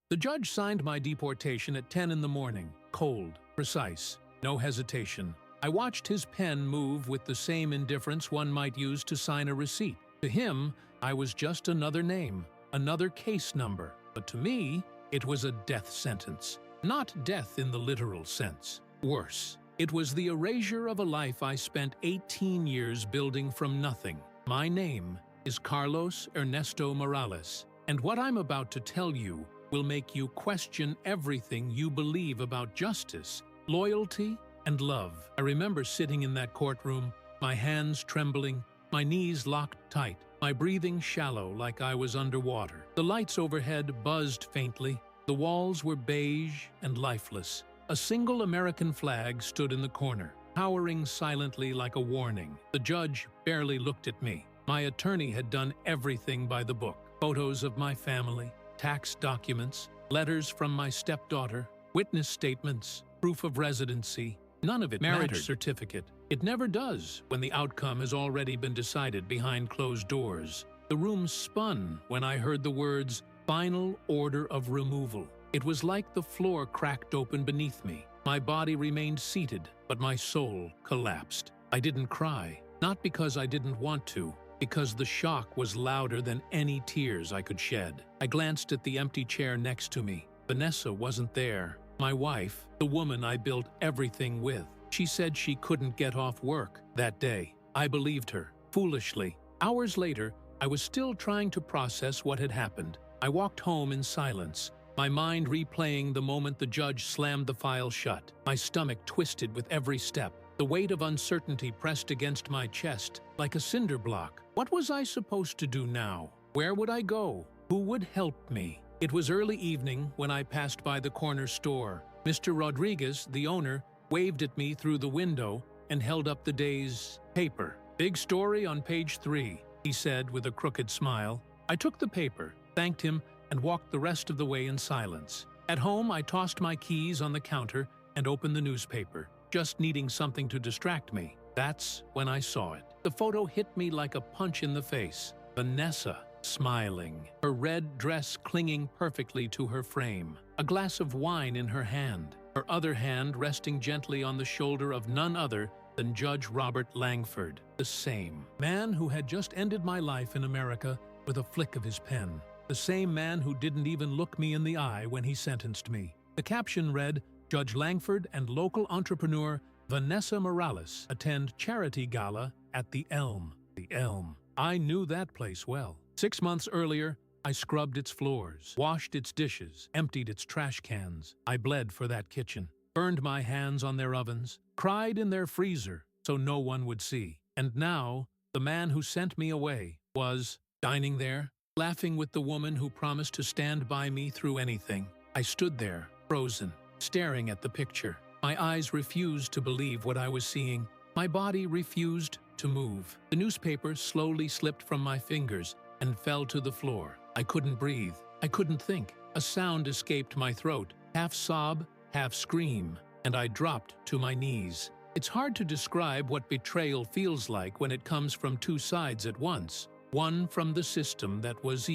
The judge signed my deportation at 10 in the morning, cold, precise, no hesitation. I watched his pen move with the same indifference one might use to sign a receipt. To him, I was just another name, another case number. But to me, it was a death sentence. Not death in the literal sense. Worse, it was the erasure of a life I spent 18 years building from nothing. My name is Carlos Ernesto Morales, and what I'm about to tell you will make you question everything you believe about justice, loyalty, and love. I remember sitting in that courtroom, my hands trembling, my knees locked tight, my breathing shallow like I was underwater. The lights overhead buzzed faintly. The walls were beige and lifeless. A single American flag stood in the corner, towering silently like a warning. The judge barely looked at me. My attorney had done everything by the book. Photos of my family, tax documents, letters from my stepdaughter, witness statements, proof of residency. None of it mattered. Marriage certificate. It never does when the outcome has already been decided behind closed doors. The room spun when I heard the words, "Final order of removal." It was like the floor cracked open beneath me. My body remained seated, but my soul collapsed. I didn't cry, not because I didn't want to, because the shock was louder than any tears I could shed. I glanced at the empty chair next to me. Vanessa wasn't there. My wife, the woman I built everything with. She said she couldn't get off work that day. I believed her, foolishly. Hours later, I was still trying to process what had happened. I walked home in silence, my mind replaying the moment the judge slammed the file shut. My stomach twisted with every step. The weight of uncertainty pressed against my chest like a cinder block. What was I supposed to do now? Where would I go? Who would help me? It was early evening when I passed by the corner store. Mr. Rodriguez, the owner, waved at me through the window and held up the day's paper. "Big story on page 3, he said with a crooked smile. I took the paper, thanked him, and walked the rest of the way in silence. At home, I tossed my keys on the counter and opened the newspaper, just needing something to distract me. That's when I saw it. The photo hit me like a punch in the face. Vanessa, smiling, her red dress clinging perfectly to her frame, a glass of wine in her hand, her other hand resting gently on the shoulder of none other than Judge Robert Langford, the same man who had just ended my life in America with a flick of his pen, the same man who didn't even look me in the eye when he sentenced me. The caption read, "Judge Langford and local entrepreneur Vanessa Morales attend charity gala at the Elm." The Elm. I knew that place well. 6 months earlier, I scrubbed its floors, washed its dishes, emptied its trash cans. I bled for that kitchen, burned my hands on their ovens, cried in their freezer so no one would see. And now, the man who sent me away was dining there, laughing with the woman who promised to stand by me through anything. I stood there, frozen, staring at the picture. My eyes refused to believe what I was seeing. My body refused to move. The newspaper slowly slipped from my fingers and fell to the floor. I couldn't breathe. I couldn't think. A sound escaped my throat, half sob, half scream, and I dropped to my knees. It's hard to describe what betrayal feels like when it comes from two sides at once. One from the system that was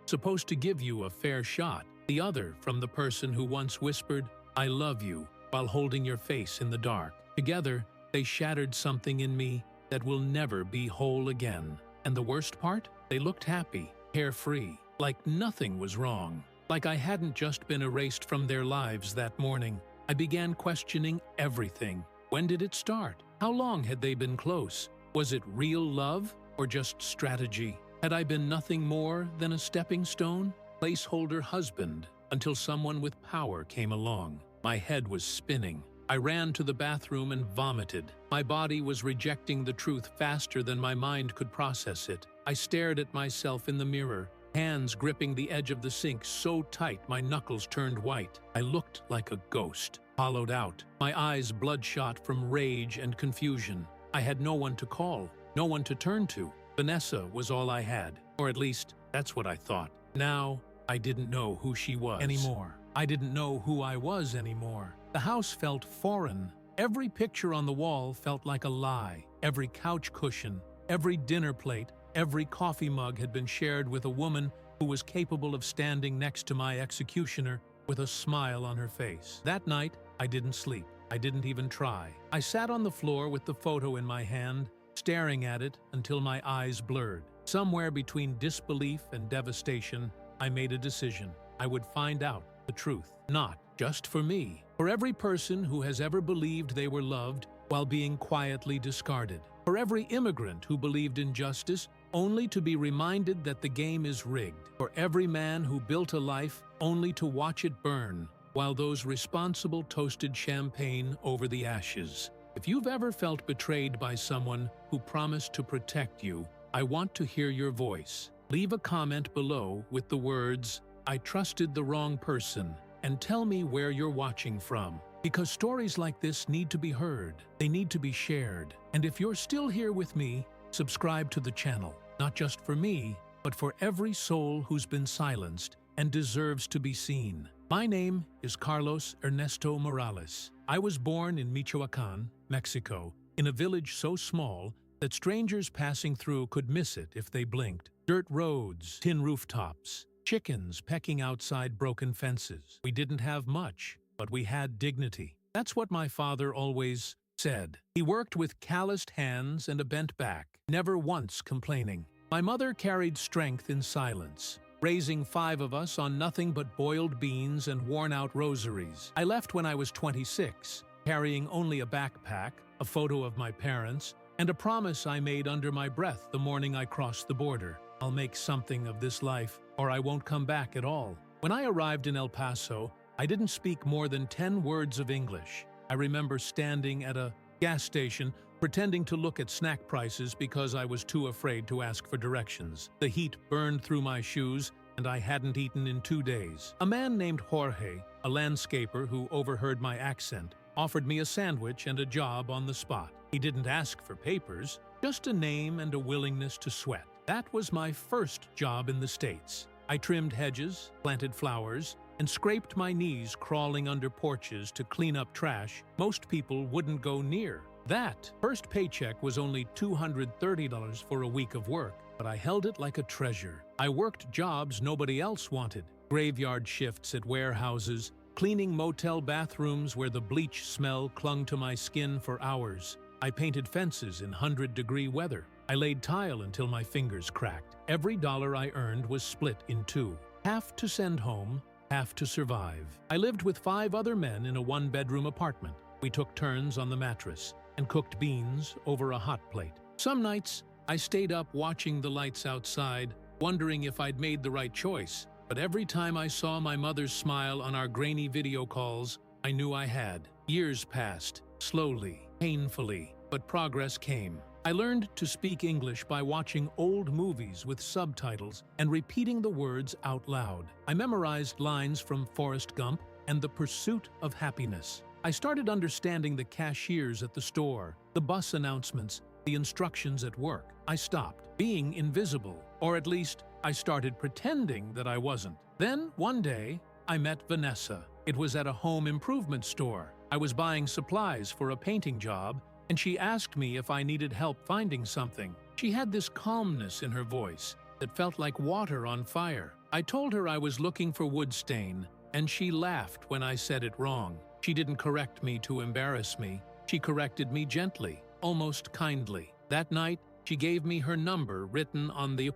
supposed to give you a fair shot. The other from the person who once whispered, "I love you," while holding your face in the dark. Together, they shattered something in me that will never be whole again. And the worst part? They looked happy, carefree, like nothing was wrong, like I hadn't just been erased from their lives that morning. I began questioning everything. When did it start? How long had they been close? Was it real love or just strategy? Had I been nothing more than a stepping stone, placeholder husband, until someone with power came along? My head was spinning. I ran to the bathroom and vomited. My body was rejecting the truth faster than my mind could process it. I stared at myself in the mirror, hands gripping the edge of the sink so tight my knuckles turned white. I looked like a ghost, hollowed out, my eyes bloodshot from rage and confusion. I had no one to call, no one to turn to. Vanessa was all I had, or at least that's what I thought. Now, I didn't know who she was anymore. I didn't know who I was anymore. The house felt foreign. Every picture on the wall felt like a lie. Every couch cushion, every dinner plate, every coffee mug had been shared with a woman who was capable of standing next to my executioner with a smile on her face. That night, I didn't sleep. I didn't even try. I sat on the floor with the photo in my hand, staring at it until my eyes blurred. Somewhere between disbelief and devastation, I made a decision. I would find out the truth, not just for me, for every person who has ever believed they were loved while being quietly discarded, for every immigrant who believed in justice only to be reminded that the game is rigged, for every man who built a life only to watch it burn, while those responsible toasted champagne over the ashes. If you've ever felt betrayed by someone who promised to protect you, I want to hear your voice. Leave a comment below with the words, "I trusted the wrong person," and tell me where you're watching from. Because stories like this need to be heard, they need to be shared. And if you're still here with me, subscribe to the channel, not just for me, but for every soul who's been silenced and deserves to be seen. My name is Carlos Ernesto Morales. I was born in Michoacan, Mexico, in a village so small that strangers passing through could miss it if they blinked. Dirt roads, tin rooftops, chickens pecking outside broken fences. We didn't have much, but we had dignity. That's what my father always said. He worked with calloused hands and a bent back, never once complaining. My mother carried strength in silence, raising 5 of us on nothing but boiled beans and worn-out rosaries. I left when I was 26, carrying only a backpack, a photo of my parents, and a promise I made under my breath the morning I crossed the border. I'll make something of this life, or I won't come back at all. When I arrived in El Paso, I didn't speak more than 10 words of English. I remember standing at a gas station, pretending to look at snack prices because I was too afraid to ask for directions. The heat burned through my shoes, and I hadn't eaten in 2 days. A man named Jorge, a landscaper who overheard my accent, offered me a sandwich and a job on the spot. He didn't ask for papers, just a name and a willingness to sweat. That was my first job in the States. I trimmed hedges, planted flowers, and scraped my knees crawling under porches to clean up trash most people wouldn't go near. That first paycheck was only $230 for a week of work, but I held it like a treasure. I worked jobs nobody else wanted, graveyard shifts at warehouses, cleaning motel bathrooms where the bleach smell clung to my skin for hours. I painted fences in 100-degree weather. I laid tile until my fingers cracked. Every dollar I earned was split in 2. Half to send home, half to survive. I lived with 5 other men in a 1-bedroom apartment. We took turns on the mattress and cooked beans over a hot plate. Some nights, I stayed up watching the lights outside, wondering if I'd made the right choice. But every time I saw my mother's smile on our grainy video calls, I knew I had. Years passed, slowly, painfully, but progress came. I learned to speak English by watching old movies with subtitles and repeating the words out loud. I memorized lines from Forrest Gump and The Pursuit of Happiness. I started understanding the cashiers at the store, the bus announcements, the instructions at work. I stopped being invisible, or at least I started pretending that I wasn't. Then, one day, I met Vanessa. It was at a home improvement store. I was buying supplies for a painting job, and she asked me if I needed help finding something. She had this calmness in her voice that felt like water on fire. I told her I was looking for wood stain, and she laughed when I said it wrong. She didn't correct me to embarrass me. She corrected me gently, almost kindly. That night, she gave me her number written on the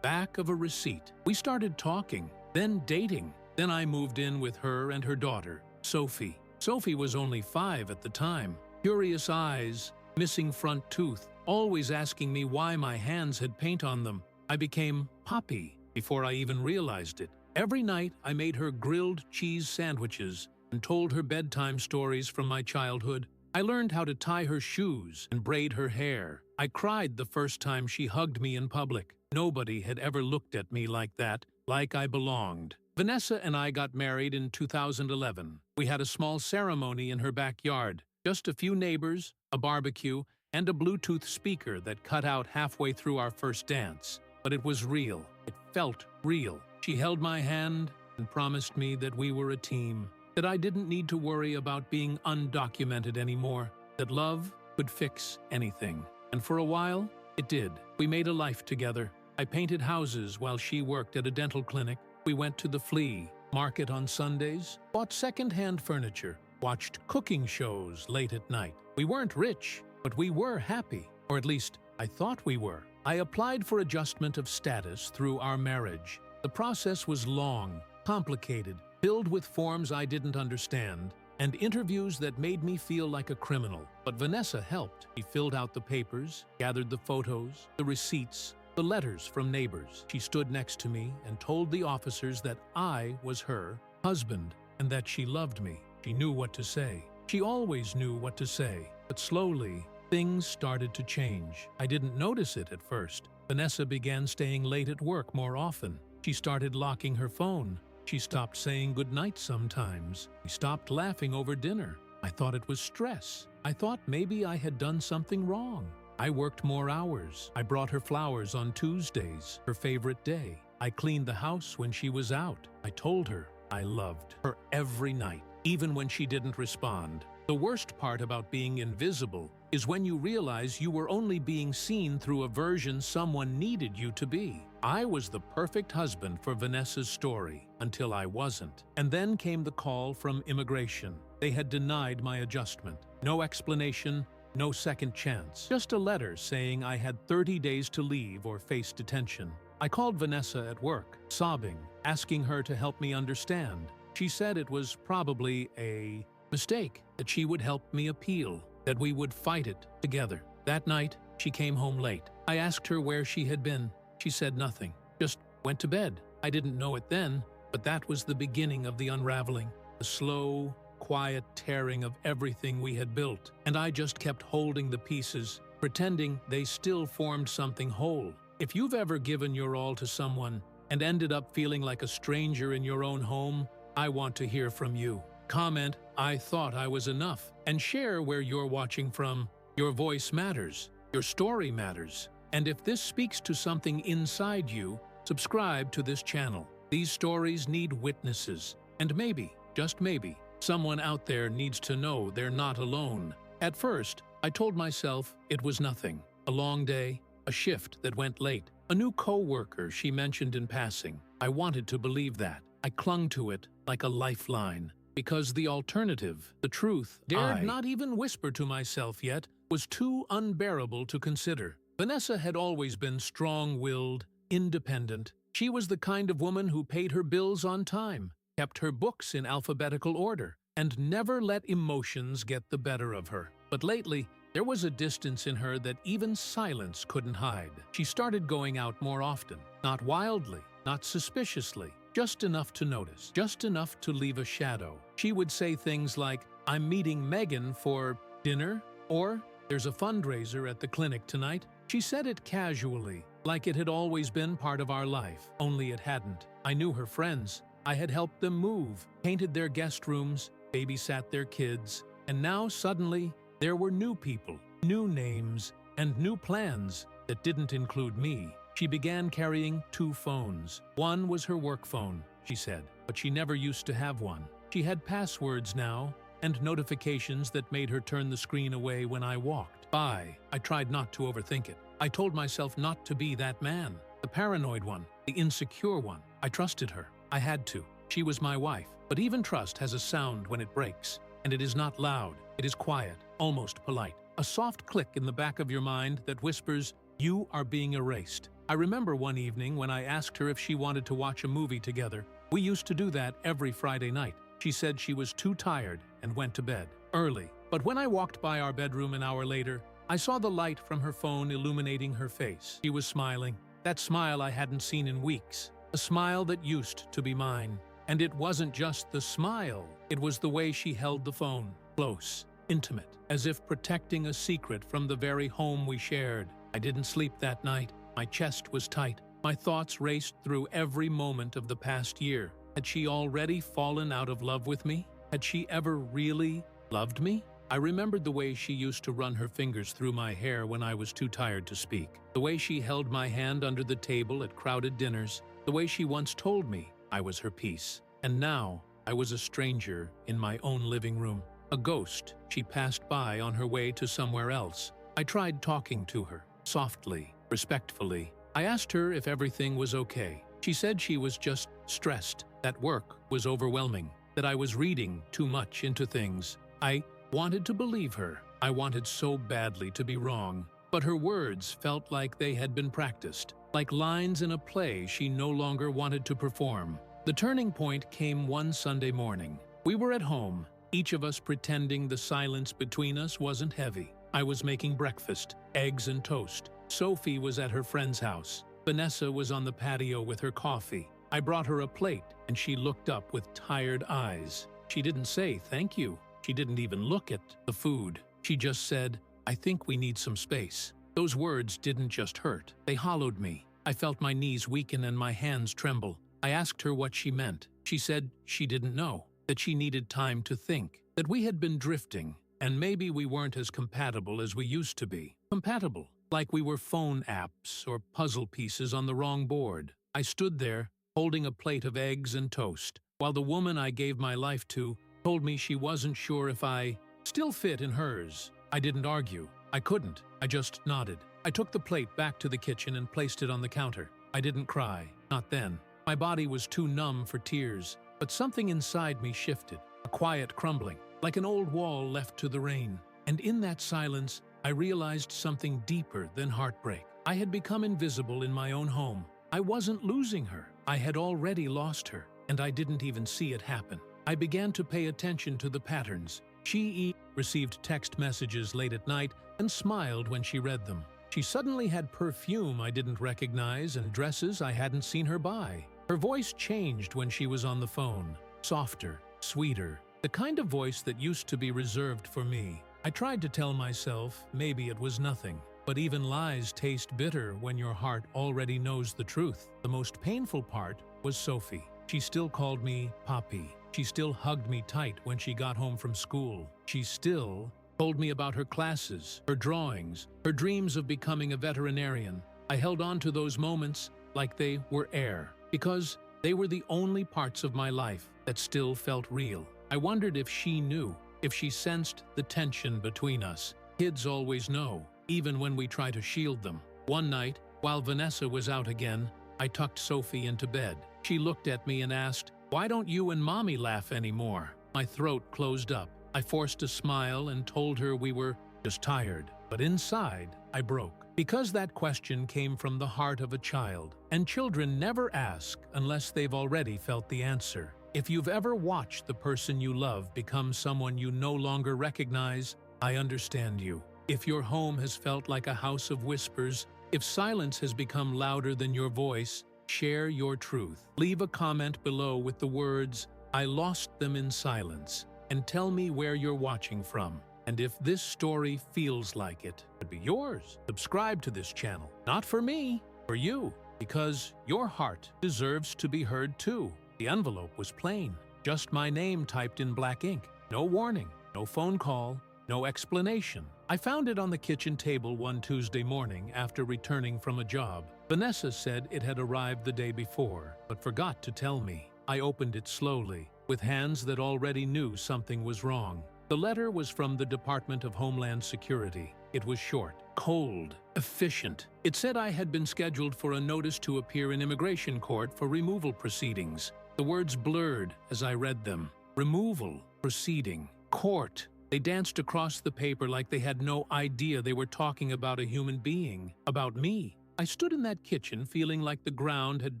back of a receipt. We started talking, then dating. Then I moved in with her and her daughter, Sophie. Sophie was only 5 at the time. Curious eyes, missing front tooth, always asking me why my hands had paint on them. I became Poppy before I even realized it. Every night, I made her grilled cheese sandwiches and told her bedtime stories from my childhood. I learned how to tie her shoes and braid her hair. I cried the first time she hugged me in public. Nobody had ever looked at me like that, like I belonged. Vanessa and I got married in 2011. We had a small ceremony in her backyard. Just a few neighbors, a barbecue, and a Bluetooth speaker that cut out halfway through our first dance. But it was real. It felt real. She held my hand and promised me that we were a team, that I didn't need to worry about being undocumented anymore, that love could fix anything. And for a while, it did. We made a life together. I painted houses while she worked at a dental clinic. We went to the flea market on Sundays, bought second-hand furniture, watched cooking shows late at night. We weren't rich, but we were happy, or at least I thought we were. I applied for adjustment of status through our marriage. The process was long, complicated, filled with forms I didn't understand, and interviews that made me feel like a criminal. But Vanessa helped. She filled out the papers, gathered the photos, the receipts, the letters from neighbors. She stood next to me and told the officers that I was her husband and that she loved me. She knew what to say. She always knew what to say. But slowly, things started to change. I didn't notice it at first. Vanessa began staying late at work more often. She started locking her phone. She stopped saying goodnight sometimes. We stopped laughing over dinner. I thought it was stress. I thought maybe I had done something wrong. I worked more hours. I brought her flowers on Tuesdays, her favorite day. I cleaned the house when she was out. I told her I loved her every night, even when she didn't respond. The worst part about being invisible is when you realize you were only being seen through a version someone needed you to be. I was the perfect husband for Vanessa's story until I wasn't. And then came the call from immigration. They had denied my adjustment. No explanation, no second chance. Just a letter saying I had 30 days to leave or face detention. I called Vanessa at work, sobbing, asking her to help me understand. She said it was probably a mistake, that she would help me appeal, that we would fight it together. That night, she came home late. I asked her where she had been. She said nothing, just went to bed. I didn't know it then, but that was the beginning of the unraveling, the slow, quiet tearing of everything we had built. And I just kept holding the pieces, pretending they still formed something whole. If you've ever given your all to someone and ended up feeling like a stranger in your own home, I want to hear from you. Comment, I thought I was enough, and share where you're watching from. Your voice matters. Your story matters. And if this speaks to something inside you, subscribe to this channel. These stories need witnesses. And maybe, just maybe, someone out there needs to know they're not alone. At first, I told myself it was nothing. A long day, a shift that went late, a new co-worker she mentioned in passing. I wanted to believe that. I clung to it like a lifeline. Because the alternative, the truth, dared not even whisper to myself yet, was too unbearable to consider. Vanessa had always been strong-willed, independent. She was the kind of woman who paid her bills on time, kept her books in alphabetical order, and never let emotions get the better of her. But lately, there was a distance in her that even silence couldn't hide. She started going out more often, not wildly, not suspiciously, just enough to notice, just enough to leave a shadow. She would say things like, I'm meeting Megan for dinner, or there's a fundraiser at the clinic tonight. She said it casually, like it had always been part of our life, only it hadn't. I knew her friends. I had helped them move, painted their guest rooms, babysat their kids, and now suddenly there were new people, new names, and new plans that didn't include me. She began carrying 2 phones. One was her work phone, she said, but she never used to have one. She had passwords now, and notifications that made her turn the screen away when I walked by. I tried not to overthink it. I told myself not to be that man, the paranoid one, the insecure one. I trusted her. I had to. She was my wife. But even trust has a sound when it breaks, and it is not loud. It is quiet, almost polite. A soft click in the back of your mind that whispers, you are being erased. I remember one evening when I asked her if she wanted to watch a movie together. We used to do that every Friday night. She said she was too tired and went to bed early. But when I walked by our bedroom an hour later, I saw the light from her phone illuminating her face. She was smiling. That smile I hadn't seen in weeks. A smile that used to be mine. And it wasn't just the smile. It was the way she held the phone. Close, intimate, as if protecting a secret from the very home we shared. I didn't sleep that night. My chest was tight. My thoughts raced through every moment of the past year. Had she already fallen out of love with me? Had she ever really loved me? I remembered the way she used to run her fingers through my hair when I was too tired to speak. The way she held my hand under the table at crowded dinners. The way she once told me I was her piece. And now, I was a stranger in my own living room. A ghost she passed by on her way to somewhere else. I tried talking to her, softly, respectfully, I asked her if everything was okay. She said she was just stressed, that work was overwhelming, that I was reading too much into things. I wanted to believe her. I wanted so badly to be wrong. But her words felt like they had been practiced, like lines in a play she no longer wanted to perform. The turning point came one Sunday morning. We were at home, each of us pretending the silence between us wasn't heavy. I was making breakfast, eggs and toast. Sophie was at her friend's house. Vanessa was on the patio with her coffee. I brought her a plate, and she looked up with tired eyes. She didn't say thank you. She didn't even look at the food. She just said, "I think we need some space." Those words didn't just hurt. They hollowed me. I felt my knees weaken and my hands tremble. I asked her what she meant. She said she didn't know, that she needed time to think, that we had been drifting, and maybe we weren't as compatible as we used to be. Compatible, like we were phone apps or puzzle pieces on the wrong board. I stood there, holding a plate of eggs and toast, while the woman I gave my life to told me she wasn't sure if I still fit in hers. I didn't argue. I couldn't. I just nodded. I took the plate back to the kitchen and placed it on the counter. I didn't cry. Not then. My body was too numb for tears, but something inside me shifted, a quiet crumbling, like an old wall left to the rain. And in that silence, I realized something deeper than heartbreak. I had become invisible in my own home. I wasn't losing her. I had already lost her, and I didn't even see it happen. I began to pay attention to the patterns. She received text messages late at night and smiled when she read them. She suddenly had perfume I didn't recognize and dresses I hadn't seen her buy. Her voice changed when she was on the phone. Softer, sweeter, the kind of voice that used to be reserved for me. I tried to tell myself maybe it was nothing. But even lies taste bitter when your heart already knows the truth. The most painful part was Sophie. She still called me Papi. She still hugged me tight when she got home from school. She still told me about her classes, her drawings, her dreams of becoming a veterinarian. I held on to those moments like they were air, because they were the only parts of my life that still felt real. I wondered if she knew, if she sensed the tension between us. Kids always know, even when we try to shield them. One night, while Vanessa was out again, I tucked Sophie into bed. She looked at me and asked, "Why don't you and Mommy laugh anymore?" My throat closed up. I forced a smile and told her we were just tired. But inside, I broke. Because that question came from the heart of a child, and children never ask unless they've already felt the answer. If you've ever watched the person you love become someone you no longer recognize, I understand you. If your home has felt like a house of whispers, if silence has become louder than your voice, share your truth. Leave a comment below with the words, "I lost them in silence," and tell me where you're watching from. And if this story feels like it could be yours, subscribe to this channel. Not for me, for you, because your heart deserves to be heard too. The envelope was plain, just my name typed in black ink. No warning, no phone call, no explanation. I found it on the kitchen table one Tuesday morning after returning from a job. Vanessa said it had arrived the day before, but forgot to tell me. I opened it slowly, with hands that already knew something was wrong. The letter was from the Department of Homeland Security. It was short, cold, efficient. It said I had been scheduled for a notice to appear in immigration court for removal proceedings. The words blurred as I read them. Removal, proceeding, court. They danced across the paper like they had no idea they were talking about a human being, about me. I stood in that kitchen feeling like the ground had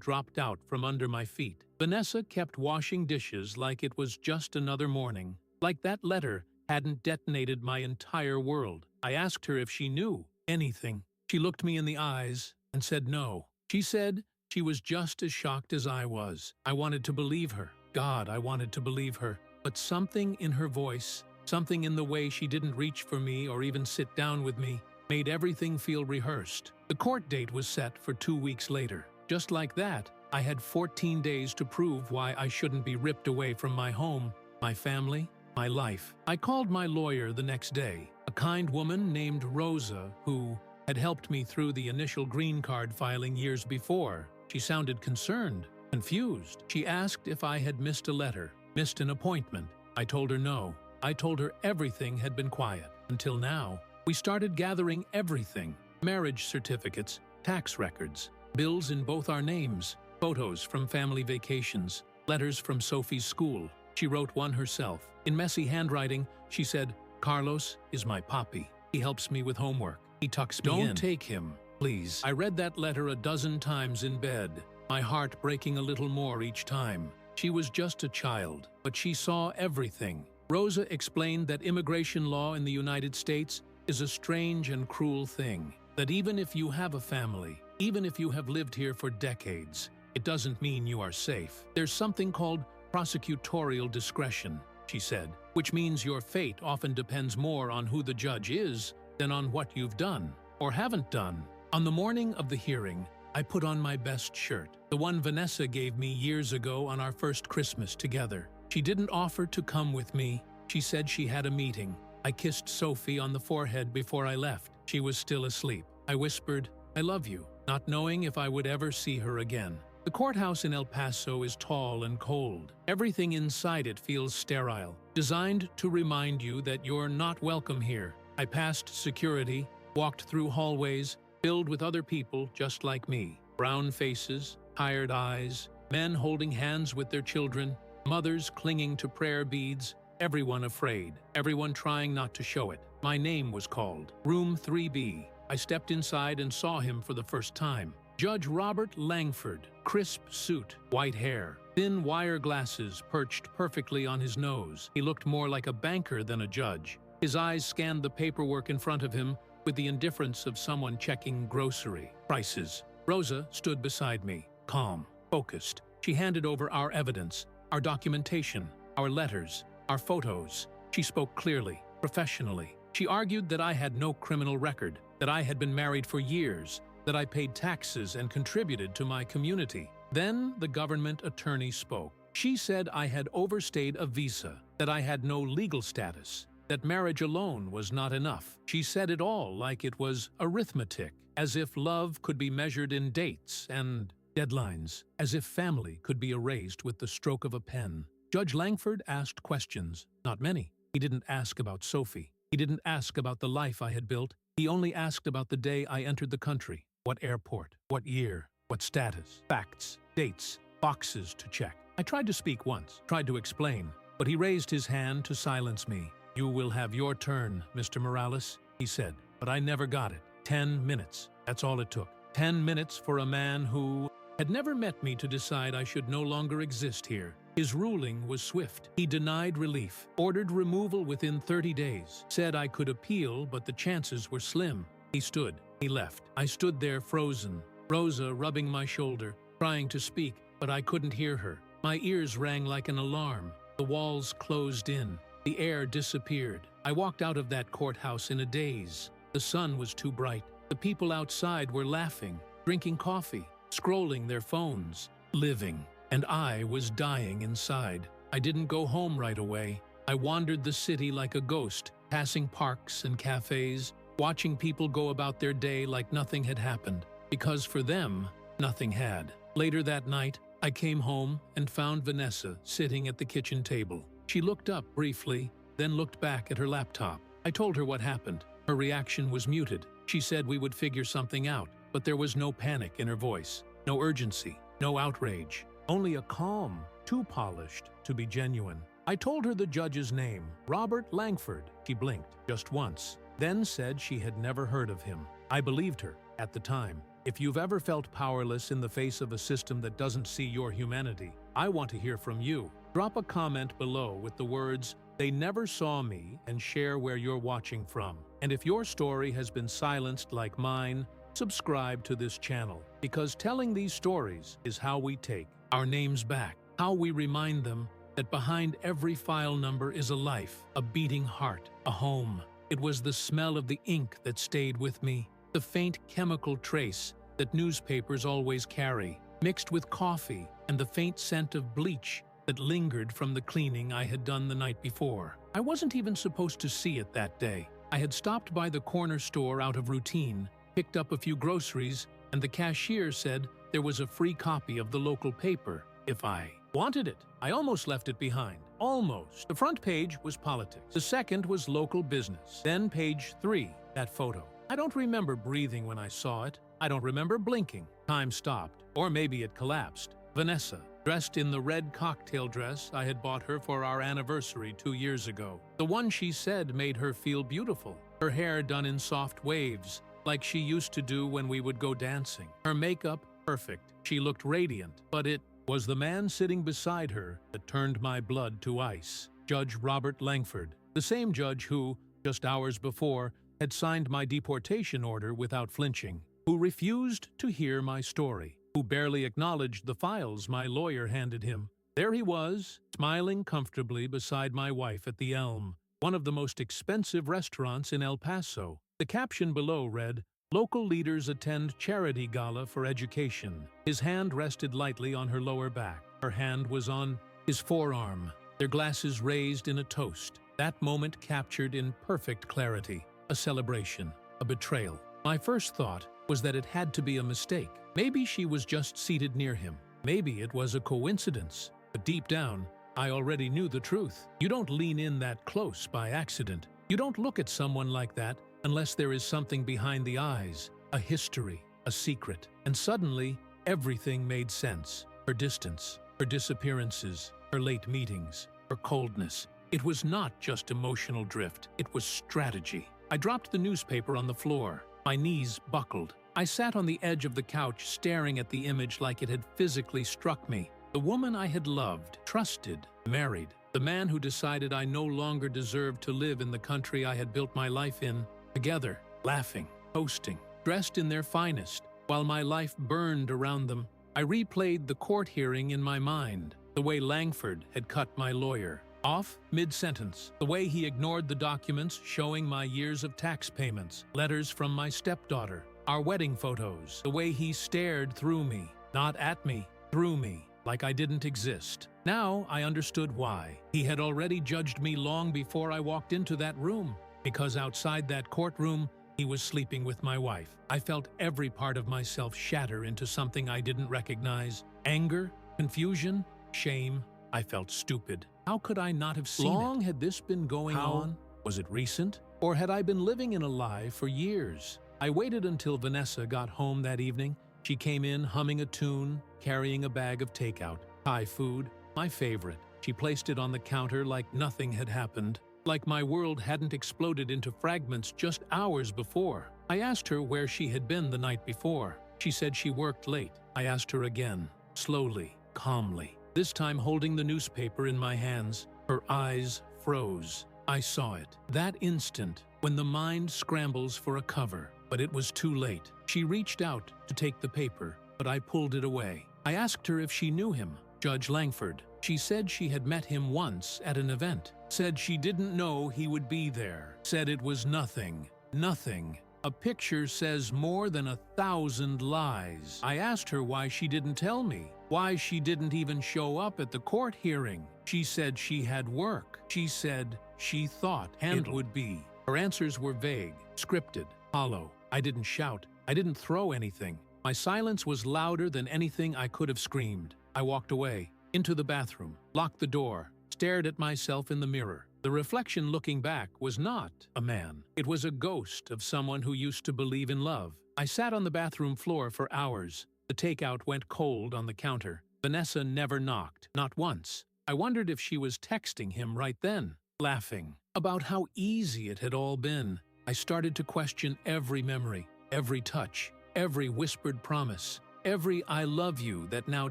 dropped out from under my feet. Vanessa kept washing dishes like it was just another morning, like that letter hadn't detonated my entire world. I asked her if she knew anything. She looked me in the eyes and said no. She said she was just as shocked as I was. I wanted to believe her. God, I wanted to believe her. But something in her voice, something in the way she didn't reach for me or even sit down with me, made everything feel rehearsed. The court date was set for 2 weeks later. Just like that, I had 14 days to prove why I shouldn't be ripped away from my home, my family, my life. I called my lawyer the next day, a kind woman named Rosa who had helped me through the initial green card filing years before. She sounded concerned, confused. She asked if I had missed a letter, missed an appointment. I told her no. I told her everything had been quiet. Until now, we started gathering everything: marriage certificates, tax records, bills in both our names, photos from family vacations, letters from Sophie's school. She wrote one herself. In messy handwriting, she said, "Carlos is my papi. He helps me with homework. He tucks me in. Don't take him, please." I read that letter a dozen times in bed, my heart breaking a little more each time. She was just a child, but she saw everything. Rosa explained that immigration law in the United States is a strange and cruel thing, that even if you have a family, even if you have lived here for decades, it doesn't mean you are safe. There's something called prosecutorial discretion, she said, which means your fate often depends more on who the judge is than on what you've done or haven't done. On the morning of the hearing, I put on my best shirt, the one Vanessa gave me years ago on our first Christmas together. She didn't offer to come with me. She said she had a meeting. I kissed Sophie on the forehead before I left. She was still asleep. I whispered, "I love you," not knowing if I would ever see her again. The courthouse in El Paso is tall and cold. Everything inside it feels sterile, designed to remind you that you're not welcome here. I passed security, walked through hallways filled with other people just like me. Brown faces, tired eyes, men holding hands with their children, mothers clinging to prayer beads, everyone afraid, everyone trying not to show it. My name was called. Room 3B. I stepped inside and saw him for the first time. Judge Robert Langford, crisp suit, white hair, thin wire glasses perched perfectly on his nose. He looked more like a banker than a judge. His eyes scanned the paperwork in front of him with the indifference of someone checking grocery prices. Rosa stood beside me, calm, focused. She handed over our evidence, our documentation, our letters, our photos. She spoke clearly, professionally. She argued that I had no criminal record, that I had been married for years, that I paid taxes and contributed to my community. Then the government attorney spoke. She said I had overstayed a visa, that I had no legal status, that marriage alone was not enough. She said it all like it was arithmetic, as if love could be measured in dates and deadlines, as if family could be erased with the stroke of a pen. Judge Langford asked questions, not many. He didn't ask about Sophie. He didn't ask about the life I had built. He only asked about the day I entered the country. What airport? What year? What status? Facts, dates, boxes to check. I tried to speak once, tried to explain, but he raised his hand to silence me. "You will have your turn, Mr. Morales," he said, but I never got it. 10 minutes. That's all it took. 10 minutes for a man who had never met me to decide I should no longer exist here. His ruling was swift. He denied relief, ordered removal within 30 days, said I could appeal, but the chances were slim. He stood. He left. I stood there frozen, Rosa rubbing my shoulder, trying to speak, but I couldn't hear her. My ears rang like an alarm. The walls closed in. The air disappeared. I walked out of that courthouse in a daze. The sun was too bright. The people outside were laughing, drinking coffee, scrolling their phones, living. And I was dying inside. I didn't go home right away. I wandered the city like a ghost, passing parks and cafes, watching people go about their day like nothing had happened, because for them, nothing had. Later that night, I came home and found Vanessa sitting at the kitchen table. She looked up briefly, then looked back at her laptop. I told her what happened. Her reaction was muted. She said we would figure something out, but there was no panic in her voice, no urgency, no outrage, only a calm, too polished to be genuine. I told her the judge's name, Robert Langford. She blinked just once, then said she had never heard of him. I believed her at the time. If you've ever felt powerless in the face of a system that doesn't see your humanity, I want to hear from you. Drop a comment below with the words, "They never saw me," and share where you're watching from. And if your story has been silenced like mine, subscribe to this channel, because telling these stories is how we take our names back, how we remind them that behind every file number is a life, a beating heart, a home. It was the smell of the ink that stayed with me, the faint chemical trace that newspapers always carry, mixed with coffee and the faint scent of bleach that lingered from the cleaning I had done the night before. I wasn't even supposed to see it that day. I had stopped by the corner store out of routine, picked up a few groceries, and the cashier said there was a free copy of the local paper if I wanted it. I almost left it behind. Almost. The front page was politics. The second was local business. Then page 3, that photo. I don't remember breathing when I saw it. I don't remember blinking. Time stopped, or maybe it collapsed. Vanessa, dressed in the red cocktail dress I had bought her for our anniversary 2 years ago. The one she said made her feel beautiful. Her hair done in soft waves, like she used to do when we would go dancing. Her makeup perfect. She looked radiant, but it was the man sitting beside her that turned my blood to ice. Judge Robert Langford, the same judge who, just hours before, had signed my deportation order without flinching, who refused to hear my story, who barely acknowledged the files my lawyer handed him. There he was, smiling comfortably beside my wife at the Elm, one of the most expensive restaurants in El Paso. The caption below read, "Local leaders attend charity gala for education." His hand rested lightly on her lower back. Her hand was on his forearm, their glasses raised in a toast. That moment captured in perfect clarity. A celebration, a betrayal. My first thought was that it had to be a mistake. Maybe she was just seated near him. Maybe it was a coincidence. But deep down, I already knew the truth. You don't lean in that close by accident. You don't look at someone like that unless there is something behind the eyes, a history, a secret. And suddenly, everything made sense. Her distance, her disappearances, her late meetings, her coldness. It was not just emotional drift, it was strategy. I dropped the newspaper on the floor. My knees buckled. I sat on the edge of the couch staring at the image like it had physically struck me. The woman I had loved, trusted, married. The man who decided I no longer deserved to live in the country I had built my life in. Together, laughing, toasting, dressed in their finest. While my life burned around them, I replayed the court hearing in my mind. The way Langford had cut my lawyer off mid-sentence, the way he ignored the documents showing my years of tax payments, letters from my stepdaughter, our wedding photos, the way he stared through me, not at me, through me, like I didn't exist. Now I understood why. He had already judged me long before I walked into that room, because outside that courtroom, he was sleeping with my wife. I felt every part of myself shatter into something I didn't recognize. Anger, confusion, shame. I felt stupid. How could I not have seen it? How long had this been going on? Was it recent? Or had I been living in a lie for years? I waited until Vanessa got home that evening. She came in humming a tune, carrying a bag of takeout. Thai food, my favorite. She placed it on the counter like nothing had happened, like my world hadn't exploded into fragments just hours before. I asked her where she had been the night before. She said she worked late. I asked her again, slowly, calmly, this time holding the newspaper in my hands. Her eyes froze. I saw it. That instant, when the mind scrambles for a cover. But it was too late. She reached out to take the paper, but I pulled it away. I asked her if she knew him, Judge Langford. She said she had met him once at an event. Said she didn't know he would be there. Said it was nothing. Nothing. A picture says more than 1,000 lies. I asked her why she didn't tell me, why she didn't even show up at the court hearing. She said she had work. She said she thought it would be. Her answers were vague, scripted, hollow. I didn't shout. I didn't throw anything. My silence was louder than anything I could have screamed. I walked away, into the bathroom, locked the door, stared at myself in the mirror. The reflection looking back was not a man. It was a ghost of someone who used to believe in love. I sat on the bathroom floor for hours. The takeout went cold on the counter. Vanessa never knocked, not once. I wondered if she was texting him right then, laughing about how easy it had all been. I started to question every memory, every touch, every whispered promise, every I love you that now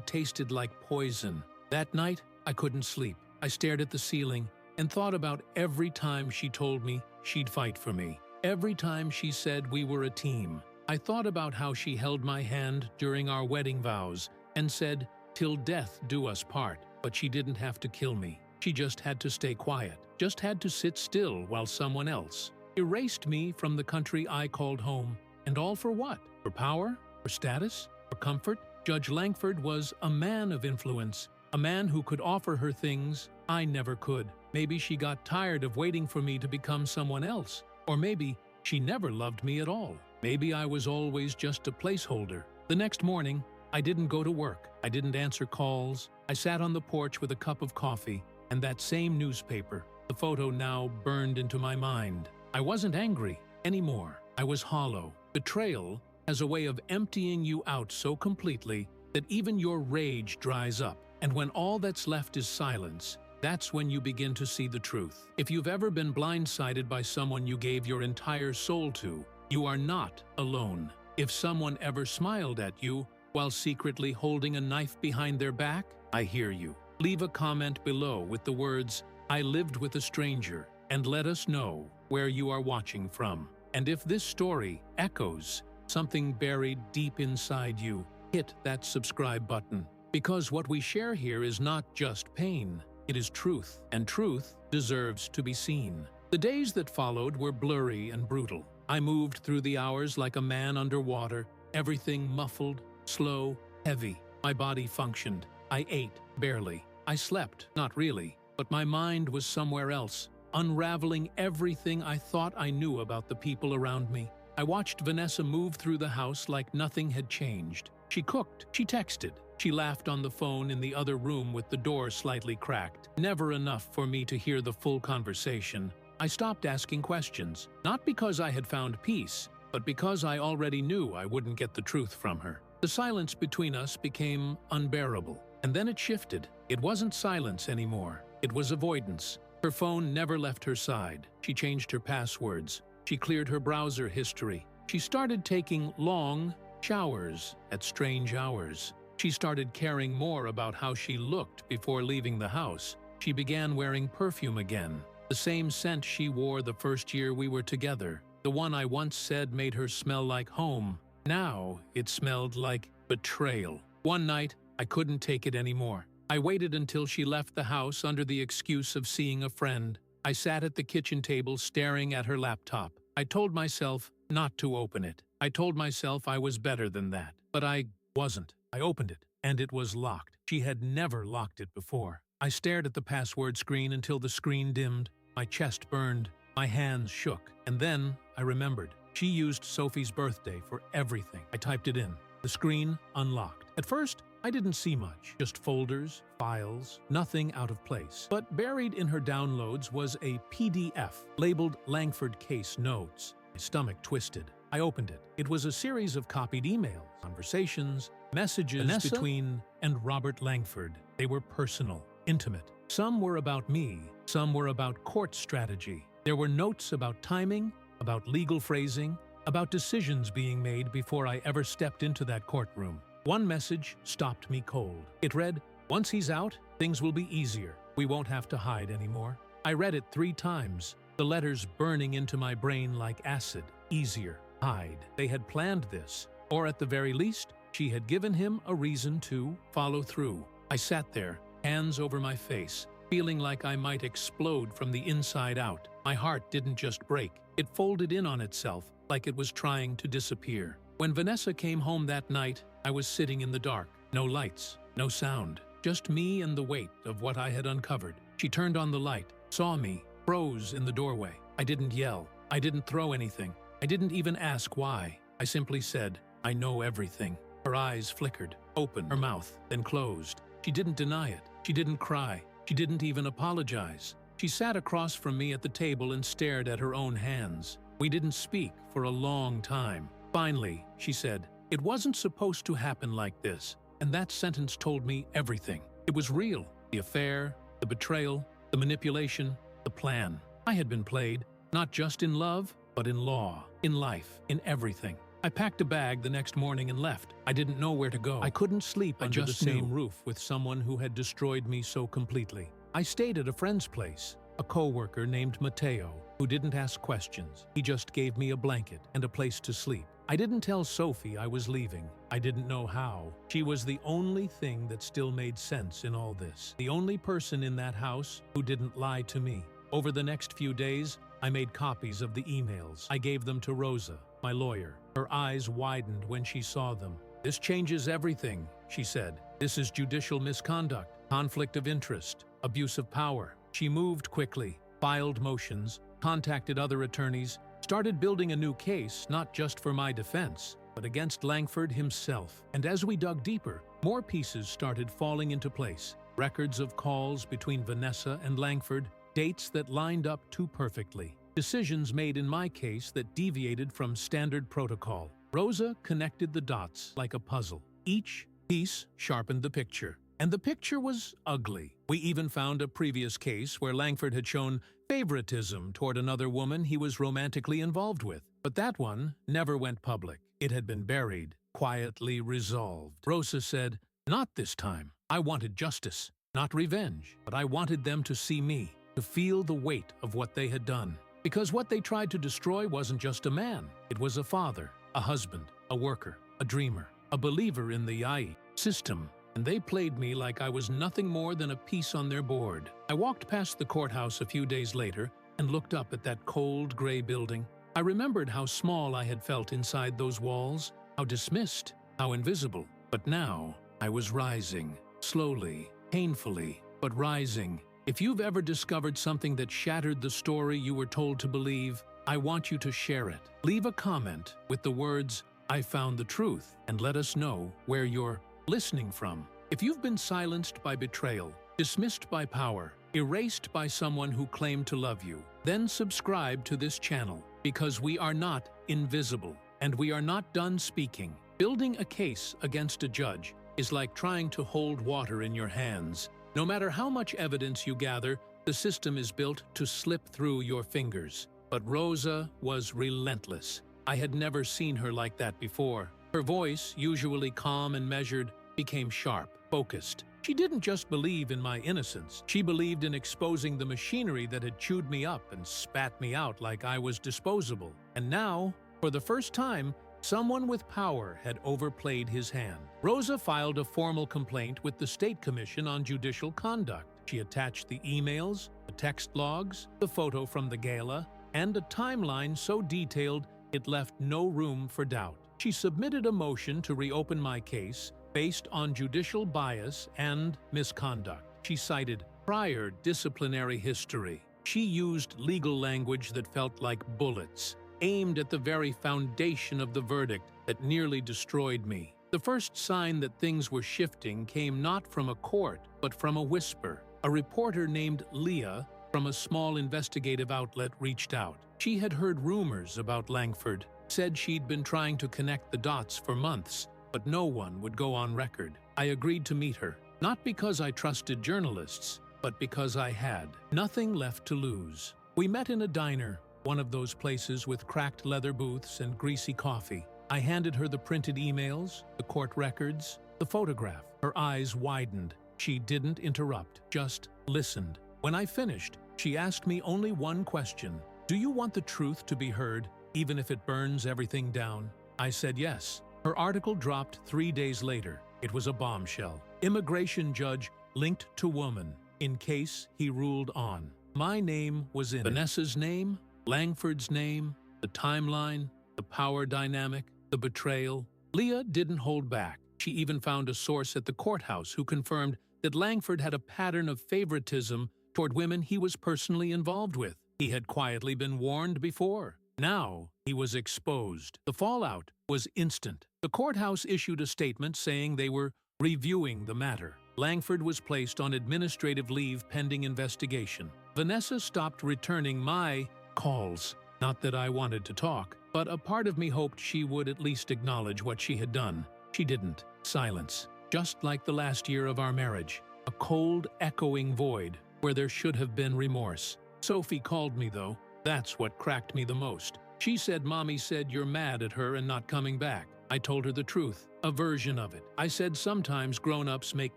tasted like poison. That night, I couldn't sleep. I stared at the ceiling and thought about every time she told me she'd fight for me. Every time she said we were a team. I thought about how she held my hand during our wedding vows and said, "Till death do us part," but she didn't have to kill me. She just had to stay quiet, just had to sit still while someone else erased me from the country I called home. And all for what? For power? For status? For comfort? Judge Langford was a man of influence, a man who could offer her things I never could. Maybe she got tired of waiting for me to become someone else. Or maybe she never loved me at all. Maybe I was always just a placeholder. The next morning, I didn't go to work. I didn't answer calls. I sat on the porch with a cup of coffee and that same newspaper. The photo now burned into my mind. I wasn't angry anymore. I was hollow. Betrayal as a way of emptying you out so completely that even your rage dries up. And when all that's left is silence, that's when you begin to see the truth. If you've ever been blindsided by someone you gave your entire soul to, you are not alone. If someone ever smiled at you while secretly holding a knife behind their back, I hear you. Leave a comment below with the words, "I lived with a stranger," and let us know where you are watching from. And if this story echoes something buried deep inside you, hit that subscribe button. Because what we share here is not just pain, it is truth, and truth deserves to be seen. The days that followed were blurry and brutal. I moved through the hours like a man underwater, everything muffled, slow, heavy. My body functioned. I ate, barely. I slept, not really, but my mind was somewhere else, unraveling everything I thought I knew about the people around me. I watched Vanessa move through the house like nothing had changed. She cooked, she texted, she laughed on the phone in the other room with the door slightly cracked. Never enough for me to hear the full conversation. I stopped asking questions, not because I had found peace, but because I already knew I wouldn't get the truth from her. The silence between us became unbearable. And then it shifted. It wasn't silence anymore. It was avoidance. Her phone never left her side. She changed her passwords. She cleared her browser history. She started taking long showers at strange hours. She started caring more about how she looked before leaving the house. She began wearing perfume again, the same scent she wore the first year we were together. The one I once said made her smell like home. Now it smelled like betrayal. One night, I couldn't take it anymore. I waited until she left the house under the excuse of seeing a friend. I sat at the kitchen table staring at her laptop. I told myself not to open it. I told myself I was better than that. But I wasn't. I opened it, and it was locked. She had never locked it before. I stared at the password screen until the screen dimmed. My chest burned. My hands shook. And then I remembered. She used Sophie's birthday for everything. I typed it in. The screen unlocked. At first, I didn't see much. Just folders, files, nothing out of place. But buried in her downloads was a PDF labeled Langford Case Notes. My stomach twisted. I opened it. It was a series of copied emails, conversations, messages Vanessa between and Robert Langford. They were personal, intimate. Some were about me. Some were about court strategy. There were notes about timing, about legal phrasing, about decisions being made before I ever stepped into that courtroom. One message stopped me cold. It read, "Once he's out, things will be easier. We won't have to hide anymore." I read it 3 times, the letters burning into my brain like acid. Easier. Hide. They had planned this. Or at the very least, she had given him a reason to follow through. I sat there, hands over my face, feeling like I might explode from the inside out. My heart didn't just break. It folded in on itself, like it was trying to disappear. When Vanessa came home that night, I was sitting in the dark. No lights, no sound. Just me and the weight of what I had uncovered. She turned on the light, saw me, froze in the doorway. I didn't yell. I didn't throw anything. I didn't even ask why. I simply said, "I know everything." Her eyes flickered, open, her mouth, then closed. She didn't deny it. She didn't cry. She didn't even apologize. She sat across from me at the table and stared at her own hands. We didn't speak for a long time. Finally, she said, "It wasn't supposed to happen like this." And that sentence told me everything. It was real. The affair, the betrayal, the manipulation, the plan. I had been played, not just in love, but in law, in life, in everything. I packed a bag the next morning and left. I didn't know where to go. I couldn't sleep under the same roof with someone who had destroyed me so completely. I stayed at a friend's place, a coworker named Matteo, who didn't ask questions. He just gave me a blanket and a place to sleep. I didn't tell Sophie I was leaving. I didn't know how. She was the only thing that still made sense in all this. The only person in that house who didn't lie to me. Over the next few days, I made copies of the emails. I gave them to Rosa, my lawyer. Her eyes widened when she saw them. "This changes everything," she said. "This is judicial misconduct, conflict of interest, abuse of power." She moved quickly, filed motions, contacted other attorneys, started building a new case not just for my defense, but against Langford himself. And as we dug deeper, more pieces started falling into place. Records of calls between Vanessa and Langford, dates that lined up too perfectly. Decisions made in my case that deviated from standard protocol. Rosa connected the dots like a puzzle. Each piece sharpened the picture. And the picture was ugly. We even found a previous case where Langford had shown favoritism toward another woman he was romantically involved with. But that one never went public. It had been buried, quietly resolved. Rosa said, "Not this time. I wanted justice, not revenge, but I wanted them to see me, to feel the weight of what they had done. Because what they tried to destroy wasn't just a man. It was a father, a husband, a worker, a dreamer, a believer in the AI system. And they played me like I was nothing more than a piece on their board." I walked past the courthouse a few days later and looked up at that cold, gray building. I remembered how small I had felt inside those walls, how dismissed, how invisible. But now, I was rising, slowly, painfully, but rising. If you've ever discovered something that shattered the story you were told to believe, I want you to share it. Leave a comment with the words, "I found the truth," and let us know where you're listening from. If you've been silenced by betrayal, dismissed by power, erased by someone who claimed to love you, then subscribe to this channel, because we are not invisible, and we are not done speaking. Building a case against a judge is like trying to hold water in your hands. No matter how much evidence you gather, the system is built to slip through your fingers. But Rosa was relentless. I had never seen her like that before. Her voice, usually calm and measured, became sharp, focused. She didn't just believe in my innocence. She believed in exposing the machinery that had chewed me up and spat me out like I was disposable. And now, for the first time, someone with power had overplayed his hand. Rosa filed a formal complaint with the State Commission on Judicial Conduct. She attached the emails, the text logs, the photo from the gala, and a timeline so detailed it left no room for doubt. She submitted a motion to reopen my case based on judicial bias and misconduct. She cited prior disciplinary history. She used legal language that felt like bullets, aimed at the very foundation of the verdict that nearly destroyed me. The first sign that things were shifting came not from a court, but from a whisper. A reporter named Leah from a small investigative outlet reached out. She had heard rumors about Langford, said she'd been trying to connect the dots for months, but no one would go on record. I agreed to meet her, not because I trusted journalists, but because I had nothing left to lose. We met in a diner, one of those places with cracked leather booths and greasy coffee. I handed her the printed emails, the court records, the photograph. Her eyes widened. She didn't interrupt, just listened. When I finished, she asked me only one question. "Do you want the truth to be heard, even if it burns everything down?" I said yes. Her article dropped 3 days later. It was a bombshell. Immigration judge linked to woman, in case he ruled on. My name was in it. Vanessa's name, Langford's name, the timeline, the power dynamic, the betrayal. Leah didn't hold back. She even found a source at the courthouse who confirmed that Langford had a pattern of favoritism toward women he was personally involved with. He had quietly been warned before. Now, he was exposed. The fallout was instant. The courthouse issued a statement saying they were reviewing the matter. Langford was placed on administrative leave pending investigation. Vanessa stopped returning my calls. Not that I wanted to talk, but a part of me hoped she would at least acknowledge what she had done. She didn't. Silence. Just like the last year of our marriage. A cold, echoing void where there should have been remorse. Sophie called me, though. That's what cracked me the most. She said Mommy said you're mad at her and not coming back. I told her the truth, a version of it. I said sometimes grown-ups make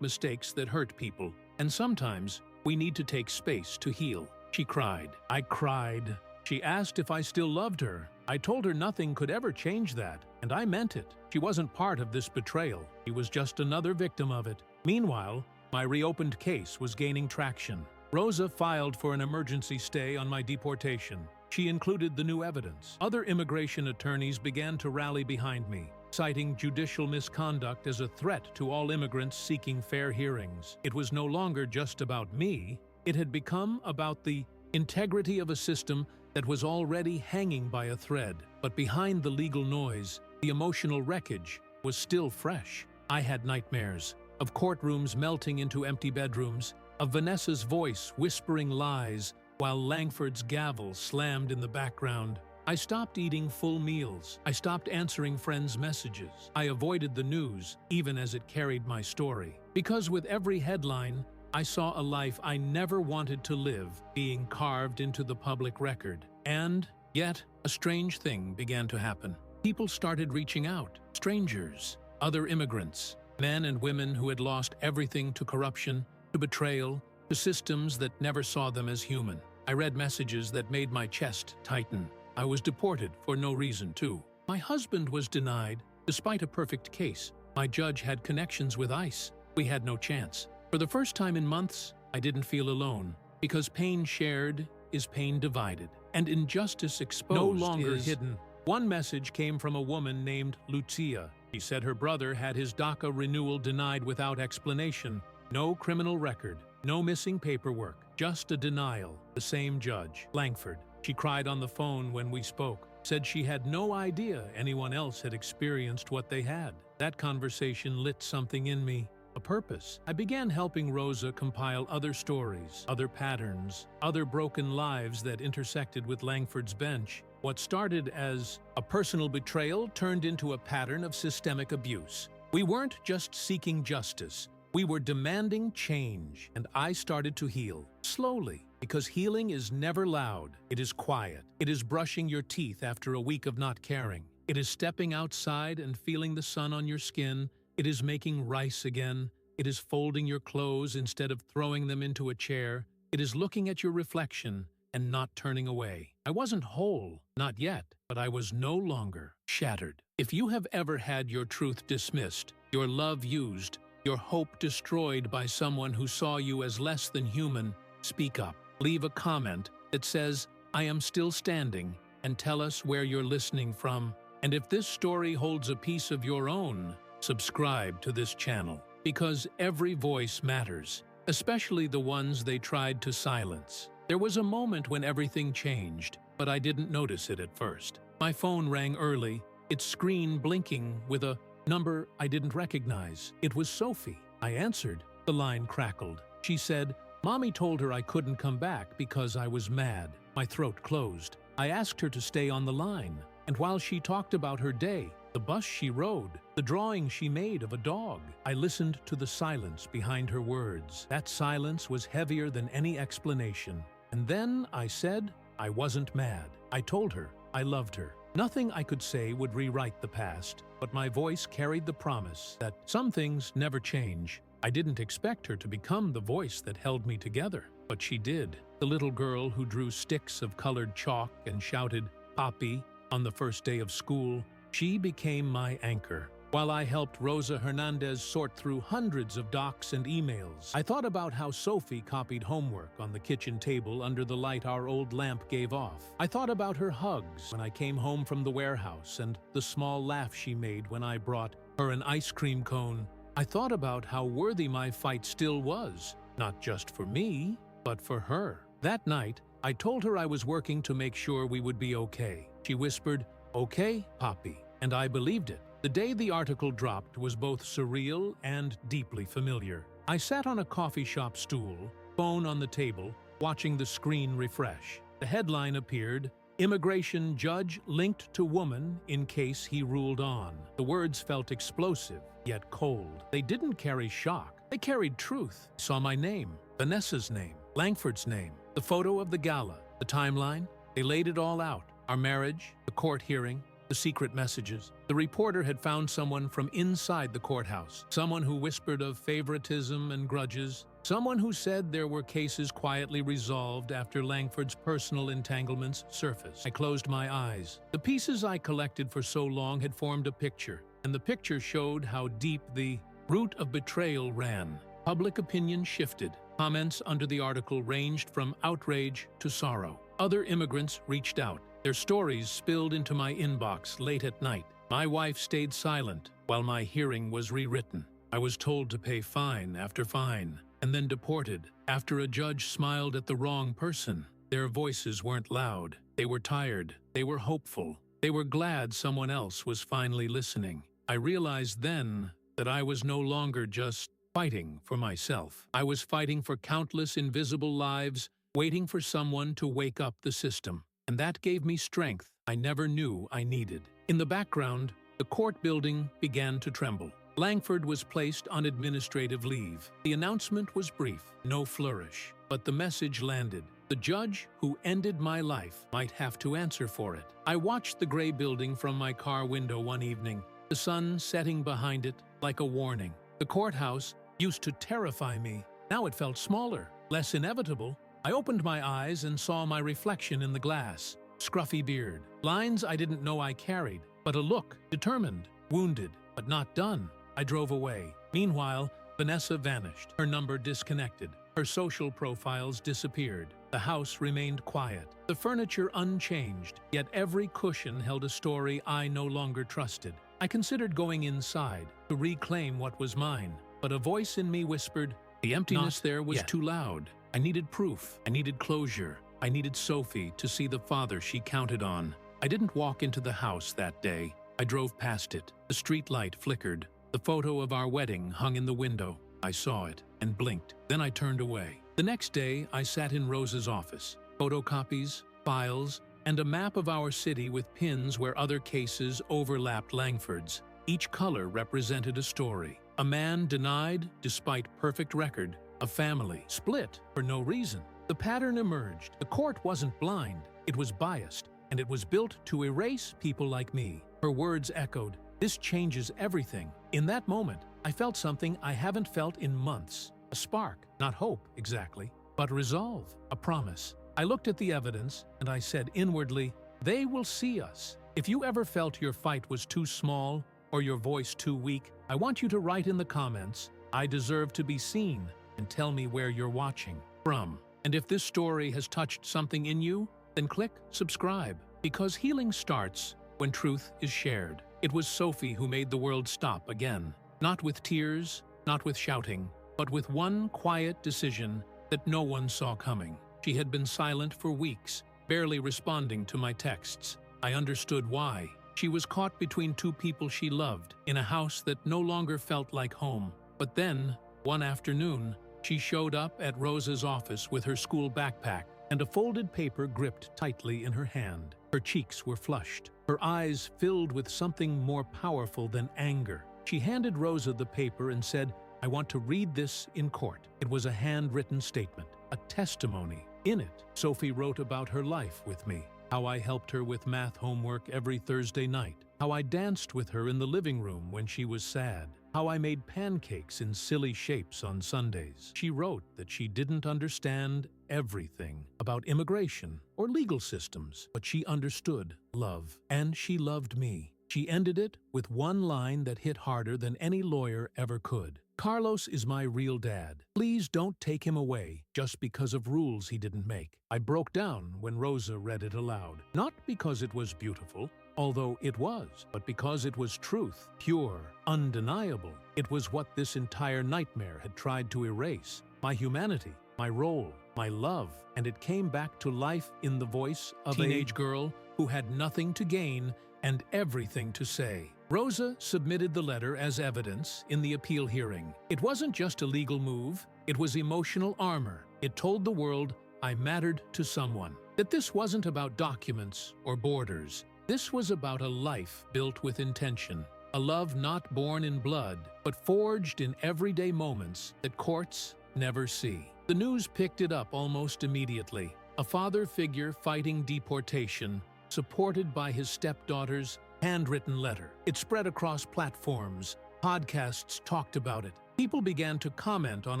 mistakes that hurt people, and sometimes we need to take space to heal. She cried. I cried. She asked if I still loved her. I told her nothing could ever change that, and I meant it. She wasn't part of this betrayal. She was just another victim of it. Meanwhile, my reopened case was gaining traction. Rosa filed for an emergency stay on my deportation. She included the new evidence. Other immigration attorneys began to rally behind me, citing judicial misconduct as a threat to all immigrants seeking fair hearings. It was no longer just about me. It had become about the integrity of a system that was already hanging by a thread. But behind the legal noise, the emotional wreckage was still fresh. I had nightmares of courtrooms melting into empty bedrooms, of Vanessa's voice whispering lies while Langford's gavel slammed in the background. I stopped eating full meals. I stopped answering friends' messages. I avoided the news, even as it carried my story. Because with every headline, I saw a life I never wanted to live being carved into the public record. And yet, a strange thing began to happen. People started reaching out. Strangers, other immigrants, men and women who had lost everything to corruption, to betrayal, to systems that never saw them as human. I read messages that made my chest tighten. I was deported for no reason, too. My husband was denied, despite a perfect case. My judge had connections with ICE. We had no chance. For the first time in months, I didn't feel alone, because pain shared is pain divided, and injustice exposed no longer is hidden. One message came from a woman named Lucia. She said her brother had his DACA renewal denied without explanation. No criminal record, no missing paperwork, just a denial. The same judge, Langford. She cried on the phone when we spoke, said she had no idea anyone else had experienced what they had. That conversation lit something in me, a purpose. I began helping Rosa compile other stories, other patterns, other broken lives that intersected with Langford's bench. What started as a personal betrayal turned into a pattern of systemic abuse. We weren't just seeking justice. We were demanding change, and I started to heal. Slowly, because healing is never loud. It is quiet. It is brushing your teeth after a week of not caring. It is stepping outside and feeling the sun on your skin. It is making rice again. It is folding your clothes instead of throwing them into a chair. It is looking at your reflection and not turning away. I wasn't whole, not yet, but I was no longer shattered. If you have ever had your truth dismissed, your love used, your hope destroyed by someone who saw you as less than human, speak up. Leave a comment that says, "I am still standing," and tell us where you're listening from. And if this story holds a piece of your own, subscribe to this channel, because every voice matters, especially the ones they tried to silence. There was a moment when everything changed, but I didn't notice it at first. My phone rang early, its screen blinking with a number I didn't recognize. It was Sophie. I answered. The line crackled. She said, "Mommy told her I couldn't come back because I was mad." My throat closed. I asked her to stay on the line, and while she talked about her day, the bus she rode, the drawing she made of a dog, I listened to the silence behind her words. That silence was heavier than any explanation. And then I said I wasn't mad. I told her I loved her. Nothing I could say would rewrite the past, but my voice carried the promise that some things never change. I didn't expect her to become the voice that held me together, but she did. The little girl who drew sticks of colored chalk and shouted, "Papi," on the first day of school, she became my anchor. While I helped Rosa Hernandez sort through hundreds of docs and emails, I thought about how Sophie copied homework on the kitchen table under the light our old lamp gave off. I thought about her hugs when I came home from the warehouse and the small laugh she made when I brought her an ice cream cone. I thought about how worthy my fight still was, not just for me, but for her. That night, I told her I was working to make sure we would be okay. She whispered, "Okay, Papi," and I believed it. The day the article dropped was both surreal and deeply familiar. I sat on a coffee shop stool, phone on the table, watching the screen refresh. The headline appeared, "Immigration Judge Linked to Woman in Case He Ruled On." The words felt explosive, yet cold. They didn't carry shock. They carried truth. I saw my name, Vanessa's name, Langford's name, the photo of the gala, the timeline. They laid it all out. Our marriage, the court hearing, the secret messages. The reporter had found someone from inside the courthouse, someone who whispered of favoritism and grudges, someone who said there were cases quietly resolved after Langford's personal entanglements surfaced. I closed my eyes. The pieces I collected for so long had formed a picture, and the picture showed how deep the root of betrayal ran. Public opinion shifted. Comments under the article ranged from outrage to sorrow. Other immigrants reached out. Their stories spilled into my inbox late at night. My wife stayed silent while my hearing was rewritten. I was told to pay fine after fine, and then deported after a judge smiled at the wrong person. Their voices weren't loud. They were tired. They were hopeful. They were glad someone else was finally listening. I realized then that I was no longer just fighting for myself. I was fighting for countless invisible lives, waiting for someone to wake up the system. and that gave me strength I never knew I needed. In the background, the court building began to tremble. Langford was placed on administrative leave. The announcement was brief, no flourish, but the message landed. The judge who ended my life might have to answer for it. I watched the gray building from my car window one evening, the sun setting behind it like a warning. The courthouse used to terrify me. Now it felt smaller, less inevitable. I opened my eyes and saw my reflection in the glass. Scruffy beard, lines I didn't know I carried, but a look, determined, wounded, but not done. I drove away. Meanwhile, Vanessa vanished, her number disconnected, her social profiles disappeared. The house remained quiet, the furniture unchanged, yet every cushion held a story I no longer trusted. I considered going inside to reclaim what was mine, but a voice in me whispered, the emptiness there was too loud. I needed proof, I needed closure, I needed Sophie to see the father she counted on. I didn't walk into the house that day. I drove past it. The street light flickered. The photo of our wedding hung in the window. I saw it and blinked. Then I turned away. The next day, I sat in Rosa's office. Photocopies, files, and a map of our city with pins where other cases overlapped Langford's. Each color represented a story. A man denied despite perfect record. A family split for no reason. The pattern emerged. The court wasn't blind. It was biased, and it was built to erase people like me. Her words echoed, "This changes everything." In that moment, I felt something I haven't felt in months. A spark, not hope exactly, but resolve, a promise. I looked at the evidence, and I said inwardly, they will see us. If you ever felt your fight was too small or your voice too weak, I want you to write in the comments, I deserve to be seen, and tell me where you're watching from. And if this story has touched something in you, then click subscribe, because healing starts when truth is shared. It was Sophie who made the world stop again. Not with tears, not with shouting, but with one quiet decision that no one saw coming. She had been silent for weeks, barely responding to my texts. I understood why. She was caught between two people she loved, in a house that no longer felt like home. But then, one afternoon, she showed up at Rosa's office with her school backpack and a folded paper gripped tightly in her hand. Her cheeks were flushed, her eyes filled with something more powerful than anger. She handed Rosa the paper and said, I want to read this in court. It was a handwritten statement, a testimony. In it, Sophie wrote about her life with me, how I helped her with math homework every Thursday night, how I danced with her in the living room when she was sad, how I made pancakes in silly shapes on Sundays. She wrote that she didn't understand everything about immigration or legal systems, but she understood love, and she loved me. She ended it with one line that hit harder than any lawyer ever could. Carlos is my real dad. Please don't take him away just because of rules he didn't make. I broke down when Rosa read it aloud, not because it was beautiful, although it was, but because it was truth, pure, undeniable. It was what this entire nightmare had tried to erase. My humanity, my role, my love, and it came back to life in the voice of a teenage girl who had nothing to gain and everything to say. Rosa submitted the letter as evidence in the appeal hearing. It wasn't just a legal move, it was emotional armor. It told the world I mattered to someone, that this wasn't about documents or borders. This was about a life built with intention, a love not born in blood, but forged in everyday moments that courts never see. The news picked it up almost immediately. A father figure fighting deportation, supported by his stepdaughter's handwritten letter. It spread across platforms. Podcasts talked about it. People began to comment on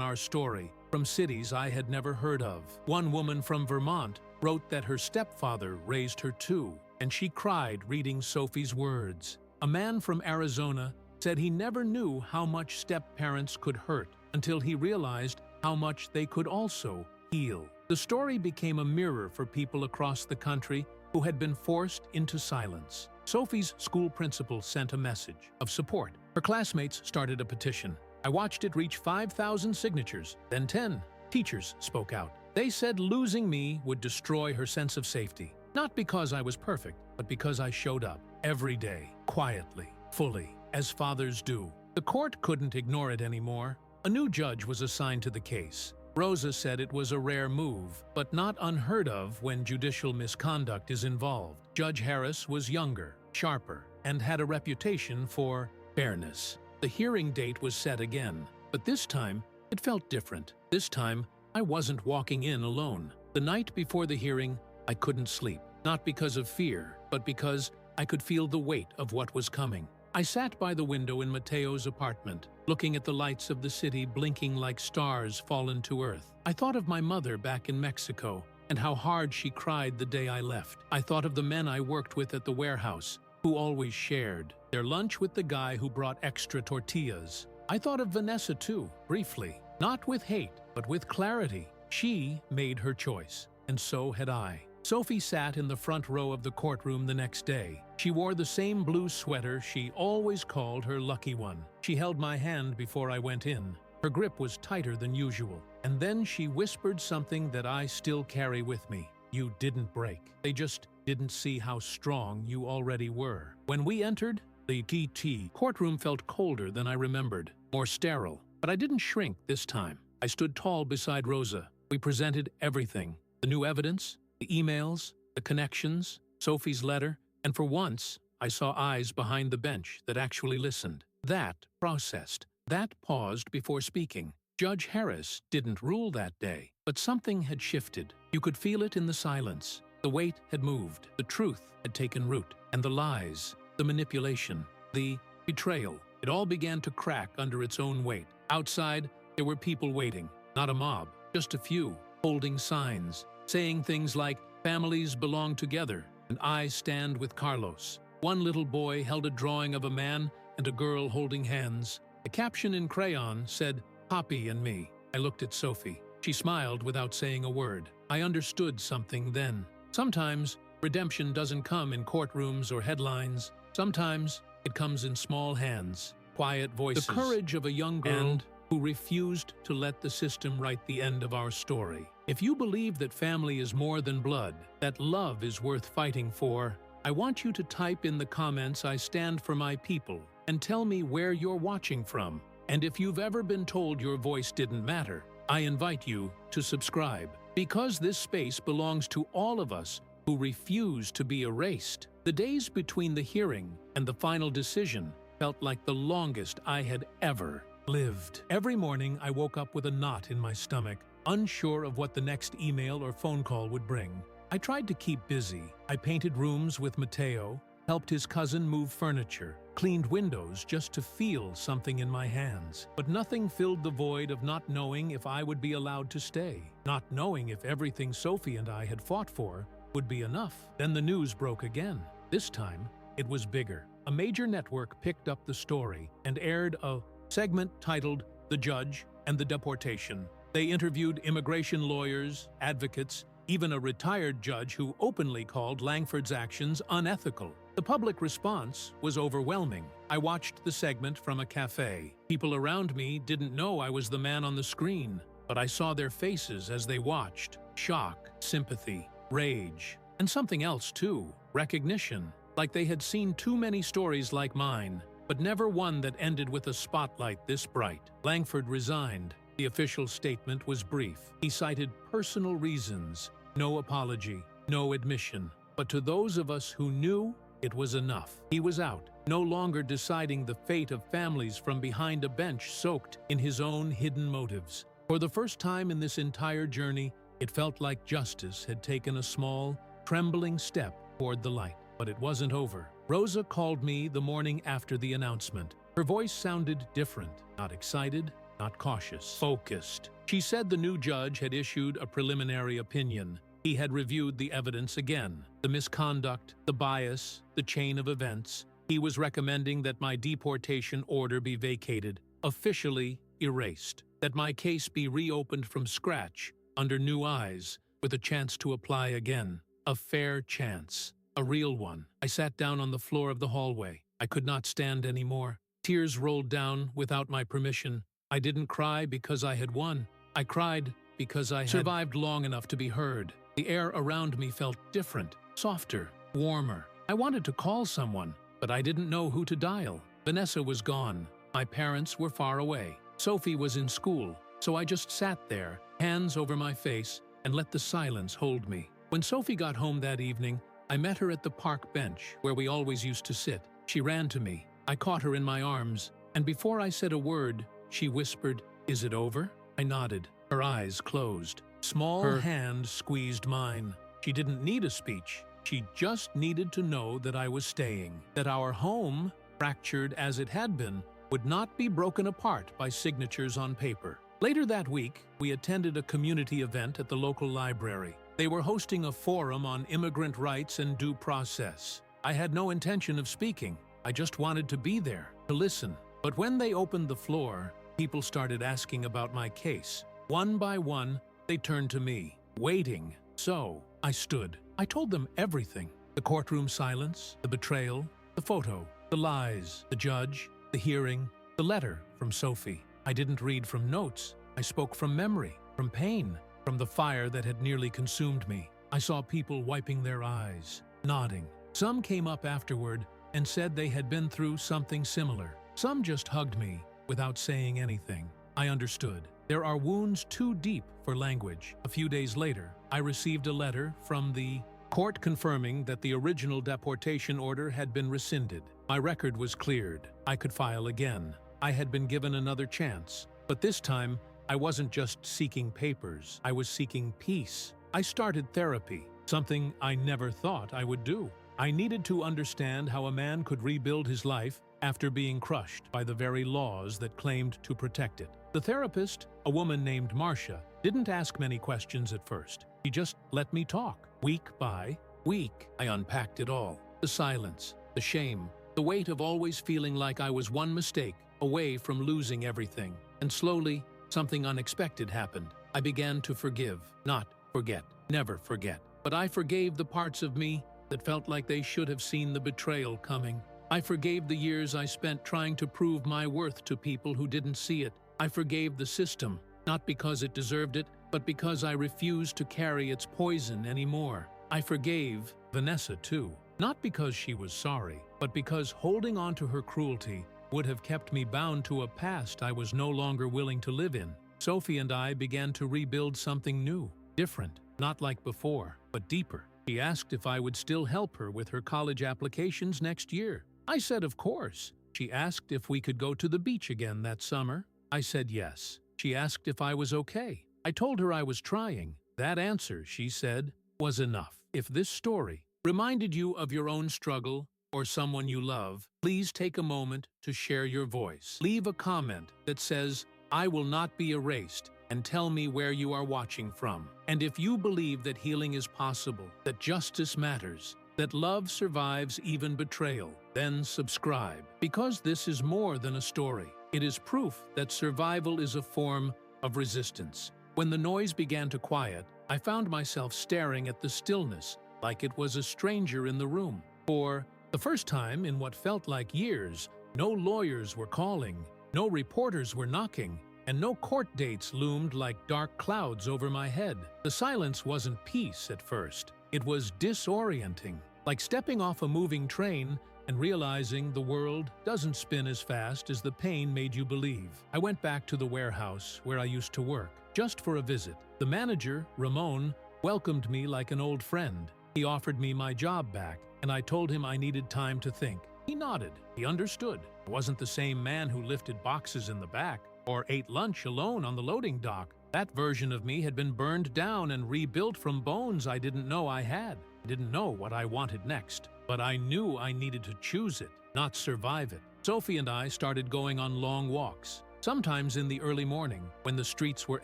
our story from cities I had never heard of. One woman from Vermont wrote that her stepfather raised her too, and she cried reading Sophie's words. A man from Arizona said he never knew how much step-parents could hurt until he realized how much they could also heal. The story became a mirror for people across the country who had been forced into silence. Sophie's school principal sent a message of support. Her classmates started a petition. I watched it reach 5,000 signatures, then 10. Teachers spoke out. They said losing me would destroy her sense of safety. Not because I was perfect, but because I showed up every day, quietly, fully, as fathers do. The court couldn't ignore it anymore. A new judge was assigned to the case. Rosa said it was a rare move, but not unheard of when judicial misconduct is involved. Judge Harris was younger, sharper, and had a reputation for fairness. The hearing date was set again, but this time it felt different. This time, I wasn't walking in alone. The night before the hearing, I couldn't sleep, not because of fear, but because I could feel the weight of what was coming. I sat by the window in Mateo's apartment, looking at the lights of the city blinking like stars fallen to earth. I thought of my mother back in Mexico and how hard she cried the day I left. I thought of the men I worked with at the warehouse, who always shared their lunch with the guy who brought extra tortillas. I thought of Vanessa too, briefly, not with hate, but with clarity. She made her choice, and so had I. Sophie sat in the front row of the courtroom the next day. She wore the same blue sweater she always called her lucky one. She held my hand before I went in. Her grip was tighter than usual. And then she whispered something that I still carry with me. You didn't break. They just didn't see how strong you already were. When we entered, the courtroom felt colder than I remembered, more sterile. But I didn't shrink this time. I stood tall beside Rosa. We presented everything. The new evidence, the emails, the connections, Sophie's letter, and for once, I saw eyes behind the bench that actually listened. That processed. That paused before speaking. Judge Harris didn't rule that day, but something had shifted. You could feel it in the silence. The weight had moved, the truth had taken root, and the lies, the manipulation, the betrayal, it all began to crack under its own weight. Outside, there were people waiting, not a mob, just a few, holding signs, saying things like, "Families belong together," and "I stand with Carlos." One little boy held a drawing of a man and a girl holding hands. The caption in crayon said, "Poppy and me." I looked at Sophie. She smiled without saying a word. I understood something then. Sometimes redemption doesn't come in courtrooms or headlines. Sometimes it comes in small hands, quiet voices. The courage of a young girl who refused to let the system write the end of our story. If you believe that family is more than blood, that love is worth fighting for, I want you to type in the comments, "I stand for my people," and tell me where you're watching from. And if you've ever been told your voice didn't matter, I invite you to subscribe. Because this space belongs to all of us who refuse to be erased. The days between the hearing and the final decision felt like the longest I had ever lived. Every morning I woke up with a knot in my stomach, unsure of what the next email or phone call would bring. I tried to keep busy. I painted rooms with Mateo, helped his cousin move furniture, cleaned windows just to feel something in my hands. But nothing filled the void of not knowing if I would be allowed to stay, not knowing if everything Sophie and I had fought for would be enough. Then the news broke again. This time, it was bigger. A major network picked up the story and aired a segment titled "The Judge and the Deportation." They interviewed immigration lawyers, advocates, even a retired judge who openly called Langford's actions unethical. The public response was overwhelming. I watched the segment from a cafe. People around me didn't know I was the man on the screen, but I saw their faces as they watched. Shock, sympathy, rage, and something else too, recognition. Like they had seen too many stories like mine, but never one that ended with a spotlight this bright. Langford resigned. The official statement was brief. He cited personal reasons, no apology, no admission. But to those of us who knew, it was enough. He was out, no longer deciding the fate of families from behind a bench soaked in his own hidden motives. For the first time in this entire journey, it felt like justice had taken a small, trembling step toward the light. But it wasn't over. Rosa called me the morning after the announcement. Her voice sounded different, not excited, not cautious, focused. She said the new judge had issued a preliminary opinion. He had reviewed the evidence again, the misconduct, the bias, the chain of events. He was recommending that my deportation order be vacated, officially erased, that my case be reopened from scratch, under new eyes, with a chance to apply again. A fair chance. A real one. I sat down on the floor of the hallway. I could not stand anymore. Tears rolled down without my permission. I didn't cry because I had won. I cried because I had survived long enough to be heard. The air around me felt different, softer, warmer. I wanted to call someone, but I didn't know who to dial. Vanessa was gone. My parents were far away. Sophie was in school, so I just sat there, hands over my face, and let the silence hold me. When Sophie got home that evening, I met her at the park bench where we always used to sit. She ran to me. I caught her in my arms, and before I said a word, she whispered, "Is it over?" I nodded. Her eyes closed. Her hand squeezed mine. She didn't need a speech. She just needed to know that I was staying, that our home, fractured as it had been, would not be broken apart by signatures on paper. Later that week, we attended a community event at the local library. They were hosting a forum on immigrant rights and due process. I had no intention of speaking. I just wanted to be there, to listen. But when they opened the floor, people started asking about my case. One by one, they turned to me, waiting. So, I stood. I told them everything. The courtroom silence, the betrayal, the photo, the lies, the judge, the hearing, the letter from Sophie. I didn't read from notes. I spoke from memory, from pain, from the fire that had nearly consumed me. I saw people wiping their eyes, nodding. Some came up afterward and said they had been through something similar. Some just hugged me without saying anything. I understood. There are wounds too deep for language. A few days later, I received a letter from the court confirming that the original deportation order had been rescinded. My record was cleared. I could file again. I had been given another chance. But this time, I wasn't just seeking papers. I was seeking peace. I started therapy, something I never thought I would do. I needed to understand how a man could rebuild his life after being crushed by the very laws that claimed to protect it. The therapist, a woman named Marcia, didn't ask many questions at first. She just let me talk. Week by week, I unpacked it all. The silence, the shame, the weight of always feeling like I was one mistake away from losing everything. And slowly, something unexpected happened. I began to forgive, not forget, never forget. But I forgave the parts of me that felt like they should have seen the betrayal coming. I forgave the years I spent trying to prove my worth to people who didn't see it. I forgave the system, not because it deserved it, but because I refused to carry its poison anymore. I forgave Vanessa too, not because she was sorry, but because holding on to her cruelty would have kept me bound to a past I was no longer willing to live in. Sophie and I began to rebuild something new, different, not like before, but deeper. She asked if I would still help her with her college applications next year. I said of course. She asked if we could go to the beach again that summer. I said yes. She asked if I was okay. I told her I was trying. That answer, she said, was enough. If this story reminded you of your own struggle or someone you love, please take a moment to share your voice. Leave a comment that says, "I will not be erased," and tell me where you are watching from. And if you believe that healing is possible, that justice matters, that love survives even betrayal, then subscribe. Because this is more than a story. It is proof that survival is a form of resistance. When the noise began to quiet, I found myself staring at the stillness like it was a stranger in the room. For the first time in what felt like years, no lawyers were calling, no reporters were knocking, and no court dates loomed like dark clouds over my head. The silence wasn't peace at first. It was disorienting, like stepping off a moving train and realizing the world doesn't spin as fast as the pain made you believe. I went back to the warehouse where I used to work, just for a visit. The manager, Ramon, welcomed me like an old friend. He offered me my job back, and I told him I needed time to think. He nodded. He understood. I wasn't the same man who lifted boxes in the back or ate lunch alone on the loading dock. That version of me had been burned down and rebuilt from bones I didn't know I had. I didn't know what I wanted next, but I knew I needed to choose it, not survive it. Sophie and I started going on long walks, sometimes in the early morning when the streets were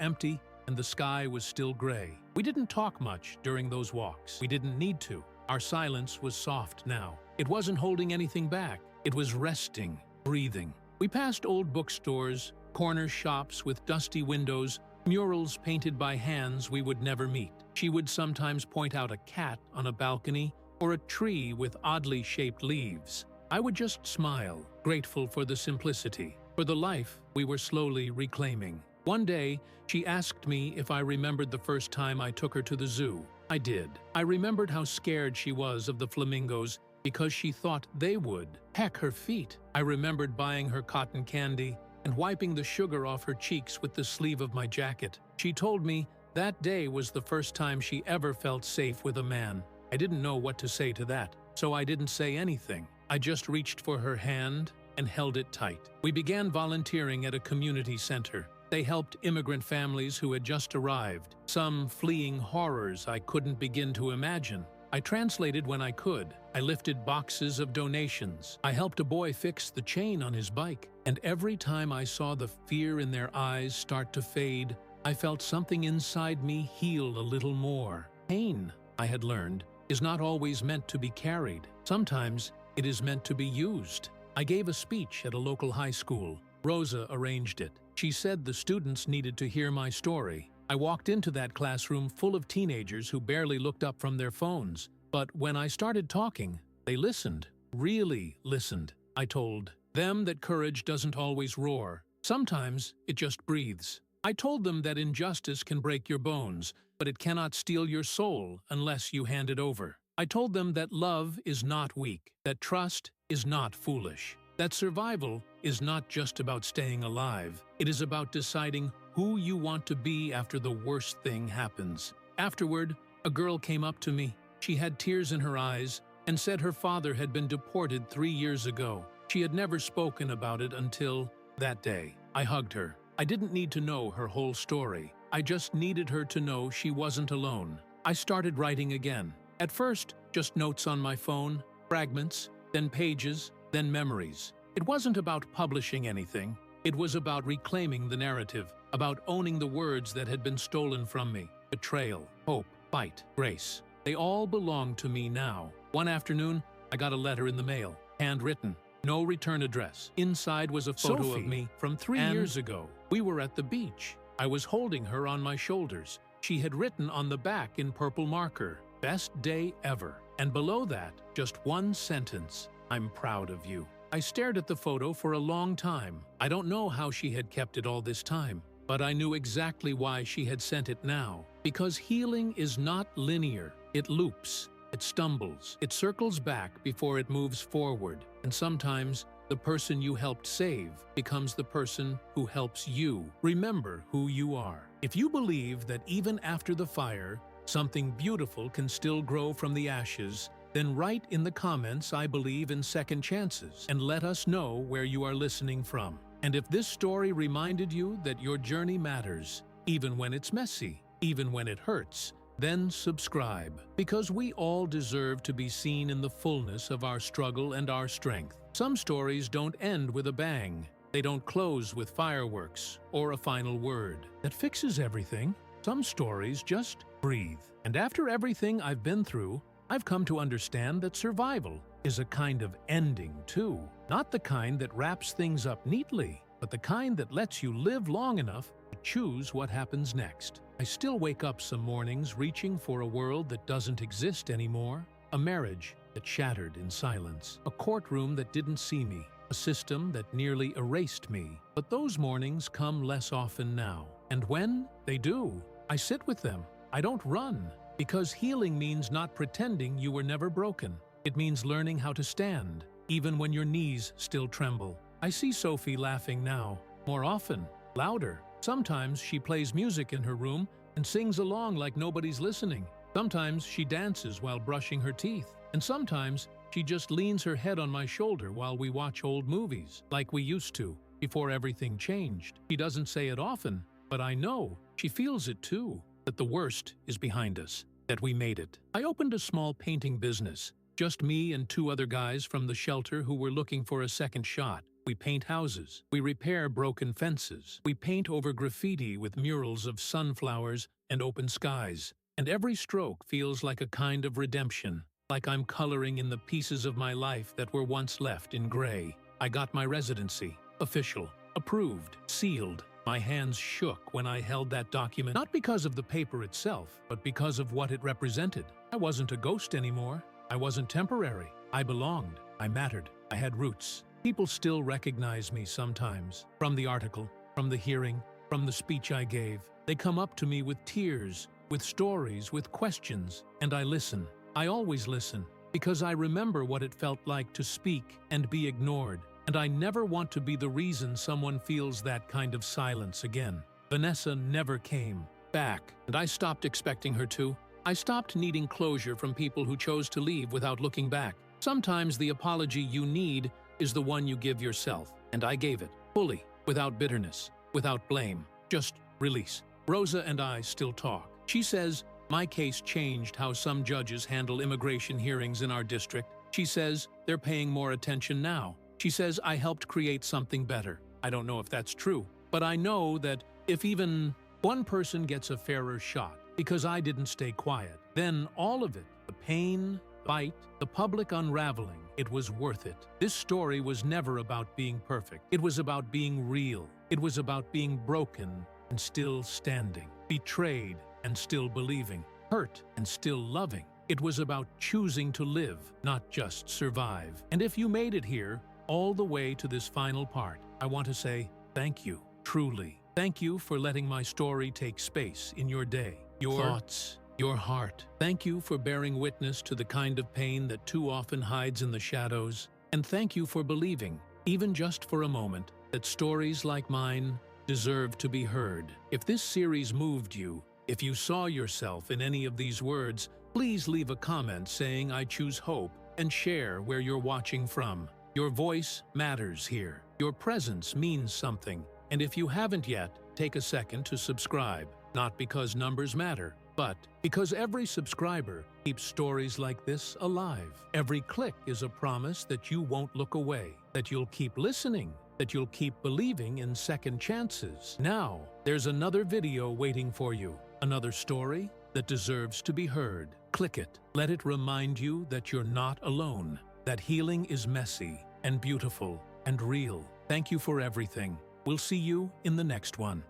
empty and the sky was still gray. We didn't talk much during those walks. We didn't need to. Our silence was soft now. It wasn't holding anything back. It was resting, breathing. We passed old bookstores, corner shops with dusty windows, murals painted by hands we would never meet. She would sometimes point out a cat on a balcony or a tree with oddly shaped leaves. I would just smile, grateful for the simplicity, for the life we were slowly reclaiming. One day, she asked me if I remembered the first time I took her to the zoo. I did. I remembered how scared she was of the flamingos because she thought they would peck her feet. I remembered buying her cotton candy and wiping the sugar off her cheeks with the sleeve of my jacket. She told me that day was the first time she ever felt safe with a man. I didn't know what to say to that, so I didn't say anything. I just reached for her hand and held it tight. We began volunteering at a community center. They helped immigrant families who had just arrived, some fleeing horrors I couldn't begin to imagine. I translated when I could. I lifted boxes of donations. I helped a boy fix the chain on his bike. And every time I saw the fear in their eyes start to fade, I felt something inside me heal a little more. Pain, I had learned, is not always meant to be carried. Sometimes it is meant to be used. I gave a speech at a local high school. Rosa arranged it. She said the students needed to hear my story. I walked into that classroom full of teenagers who barely looked up from their phones. But when I started talking, they listened, really listened. I told them that courage doesn't always roar. Sometimes it just breathes. I told them that injustice can break your bones, but it cannot steal your soul unless you hand it over. I told them that love is not weak, that trust is not foolish, that survival is not just about staying alive. It is about deciding who you want to be after the worst thing happens. Afterward, a girl came up to me. She had tears in her eyes and said her father had been deported 3 years ago. She had never spoken about it until that day. I hugged her. I didn't need to know her whole story. I just needed her to know she wasn't alone. I started writing again. At first, just notes on my phone, fragments, then pages, then memories. It wasn't about publishing anything. It was about reclaiming the narrative, about owning the words that had been stolen from me. Betrayal, hope, fight, grace. They all belong to me now. One afternoon, I got a letter in the mail, handwritten, no return address. Inside was a photo of me from 3 years ago. We were at the beach. I was holding her on my shoulders. She had written on the back in purple marker, "Best day ever." And below that, just one sentence, "I'm proud of you." I stared at the photo for a long time. I don't know how she had kept it all this time, but I knew exactly why she had sent it now. Because healing is not linear. It loops, it stumbles, it circles back before it moves forward. And sometimes, the person you helped save becomes the person who helps you. Remember who you are. If you believe that even after the fire, something beautiful can still grow from the ashes, then write in the comments, "I believe in second chances," and let us know where you are listening from. And if this story reminded you that your journey matters, even when it's messy, even when it hurts, then subscribe, because we all deserve to be seen in the fullness of our struggle and our strength. Some stories don't end with a bang. They don't close with fireworks or a final word that fixes everything. Some stories just breathe. And after everything I've been through, I've come to understand that survival is a kind of ending too. Not the kind that wraps things up neatly, but the kind that lets you live long enough to choose what happens next. I still wake up some mornings reaching for a world that doesn't exist anymore, a marriage that shattered in silence, a courtroom that didn't see me, a system that nearly erased me. But those mornings come less often now. And when they do, I sit with them. I don't run. Because healing means not pretending you were never broken. It means learning how to stand, even when your knees still tremble. I see Sophie laughing now, more often, louder. Sometimes she plays music in her room and sings along like nobody's listening. Sometimes she dances while brushing her teeth. And sometimes she just leans her head on my shoulder while we watch old movies, like we used to, before everything changed. She doesn't say it often, but I know she feels it too. That the worst is behind us, that we made it. I opened a small painting business, just me and 2 other guys from the shelter who were looking for a second shot. We paint houses, we repair broken fences, we paint over graffiti with murals of sunflowers and open skies. And every stroke feels like a kind of redemption, like I'm coloring in the pieces of my life that were once left in gray. I got my residency, official, approved, sealed. My hands shook when I held that document, not because of the paper itself, but because of what it represented. I wasn't a ghost anymore. I wasn't temporary. I belonged. I mattered. I had roots. People still recognize me sometimes. From the article, from the hearing, from the speech I gave. They come up to me with tears, with stories, with questions, and I listen. I always listen, because I remember what it felt like to speak and be ignored. And I never want to be the reason someone feels that kind of silence again. Vanessa never came back, and I stopped expecting her to. I stopped needing closure from people who chose to leave without looking back. Sometimes the apology you need is the one you give yourself, and I gave it, fully, without bitterness, without blame, just release. Rosa and I still talk. She says, my case changed how some judges handle immigration hearings in our district. She says, they're paying more attention now. She says, I helped create something better. I don't know if that's true, but I know that if even one person gets a fairer shot, because I didn't stay quiet, then all of it, the pain, fight, the public unraveling, it was worth it. This story was never about being perfect. It was about being real. It was about being broken and still standing, betrayed and still believing, hurt and still loving. It was about choosing to live, not just survive. And if you made it here, all the way to this final part, I want to say thank you, truly. Thank you for letting my story take space in your day, your thoughts, your heart. Thank you for bearing witness to the kind of pain that too often hides in the shadows. And thank you for believing, even just for a moment, that stories like mine deserve to be heard. If this series moved you, if you saw yourself in any of these words, please leave a comment saying I choose hope and share where you're watching from. Your voice matters here. Your presence means something. And if you haven't yet, take a second to subscribe, not because numbers matter, but because every subscriber keeps stories like this alive. Every click is a promise that you won't look away, that you'll keep listening, that you'll keep believing in second chances. Now, there's another video waiting for you, another story that deserves to be heard. Click it. Let it remind you that you're not alone, that healing is messy and beautiful and real. Thank you for everything. We'll see you in the next one.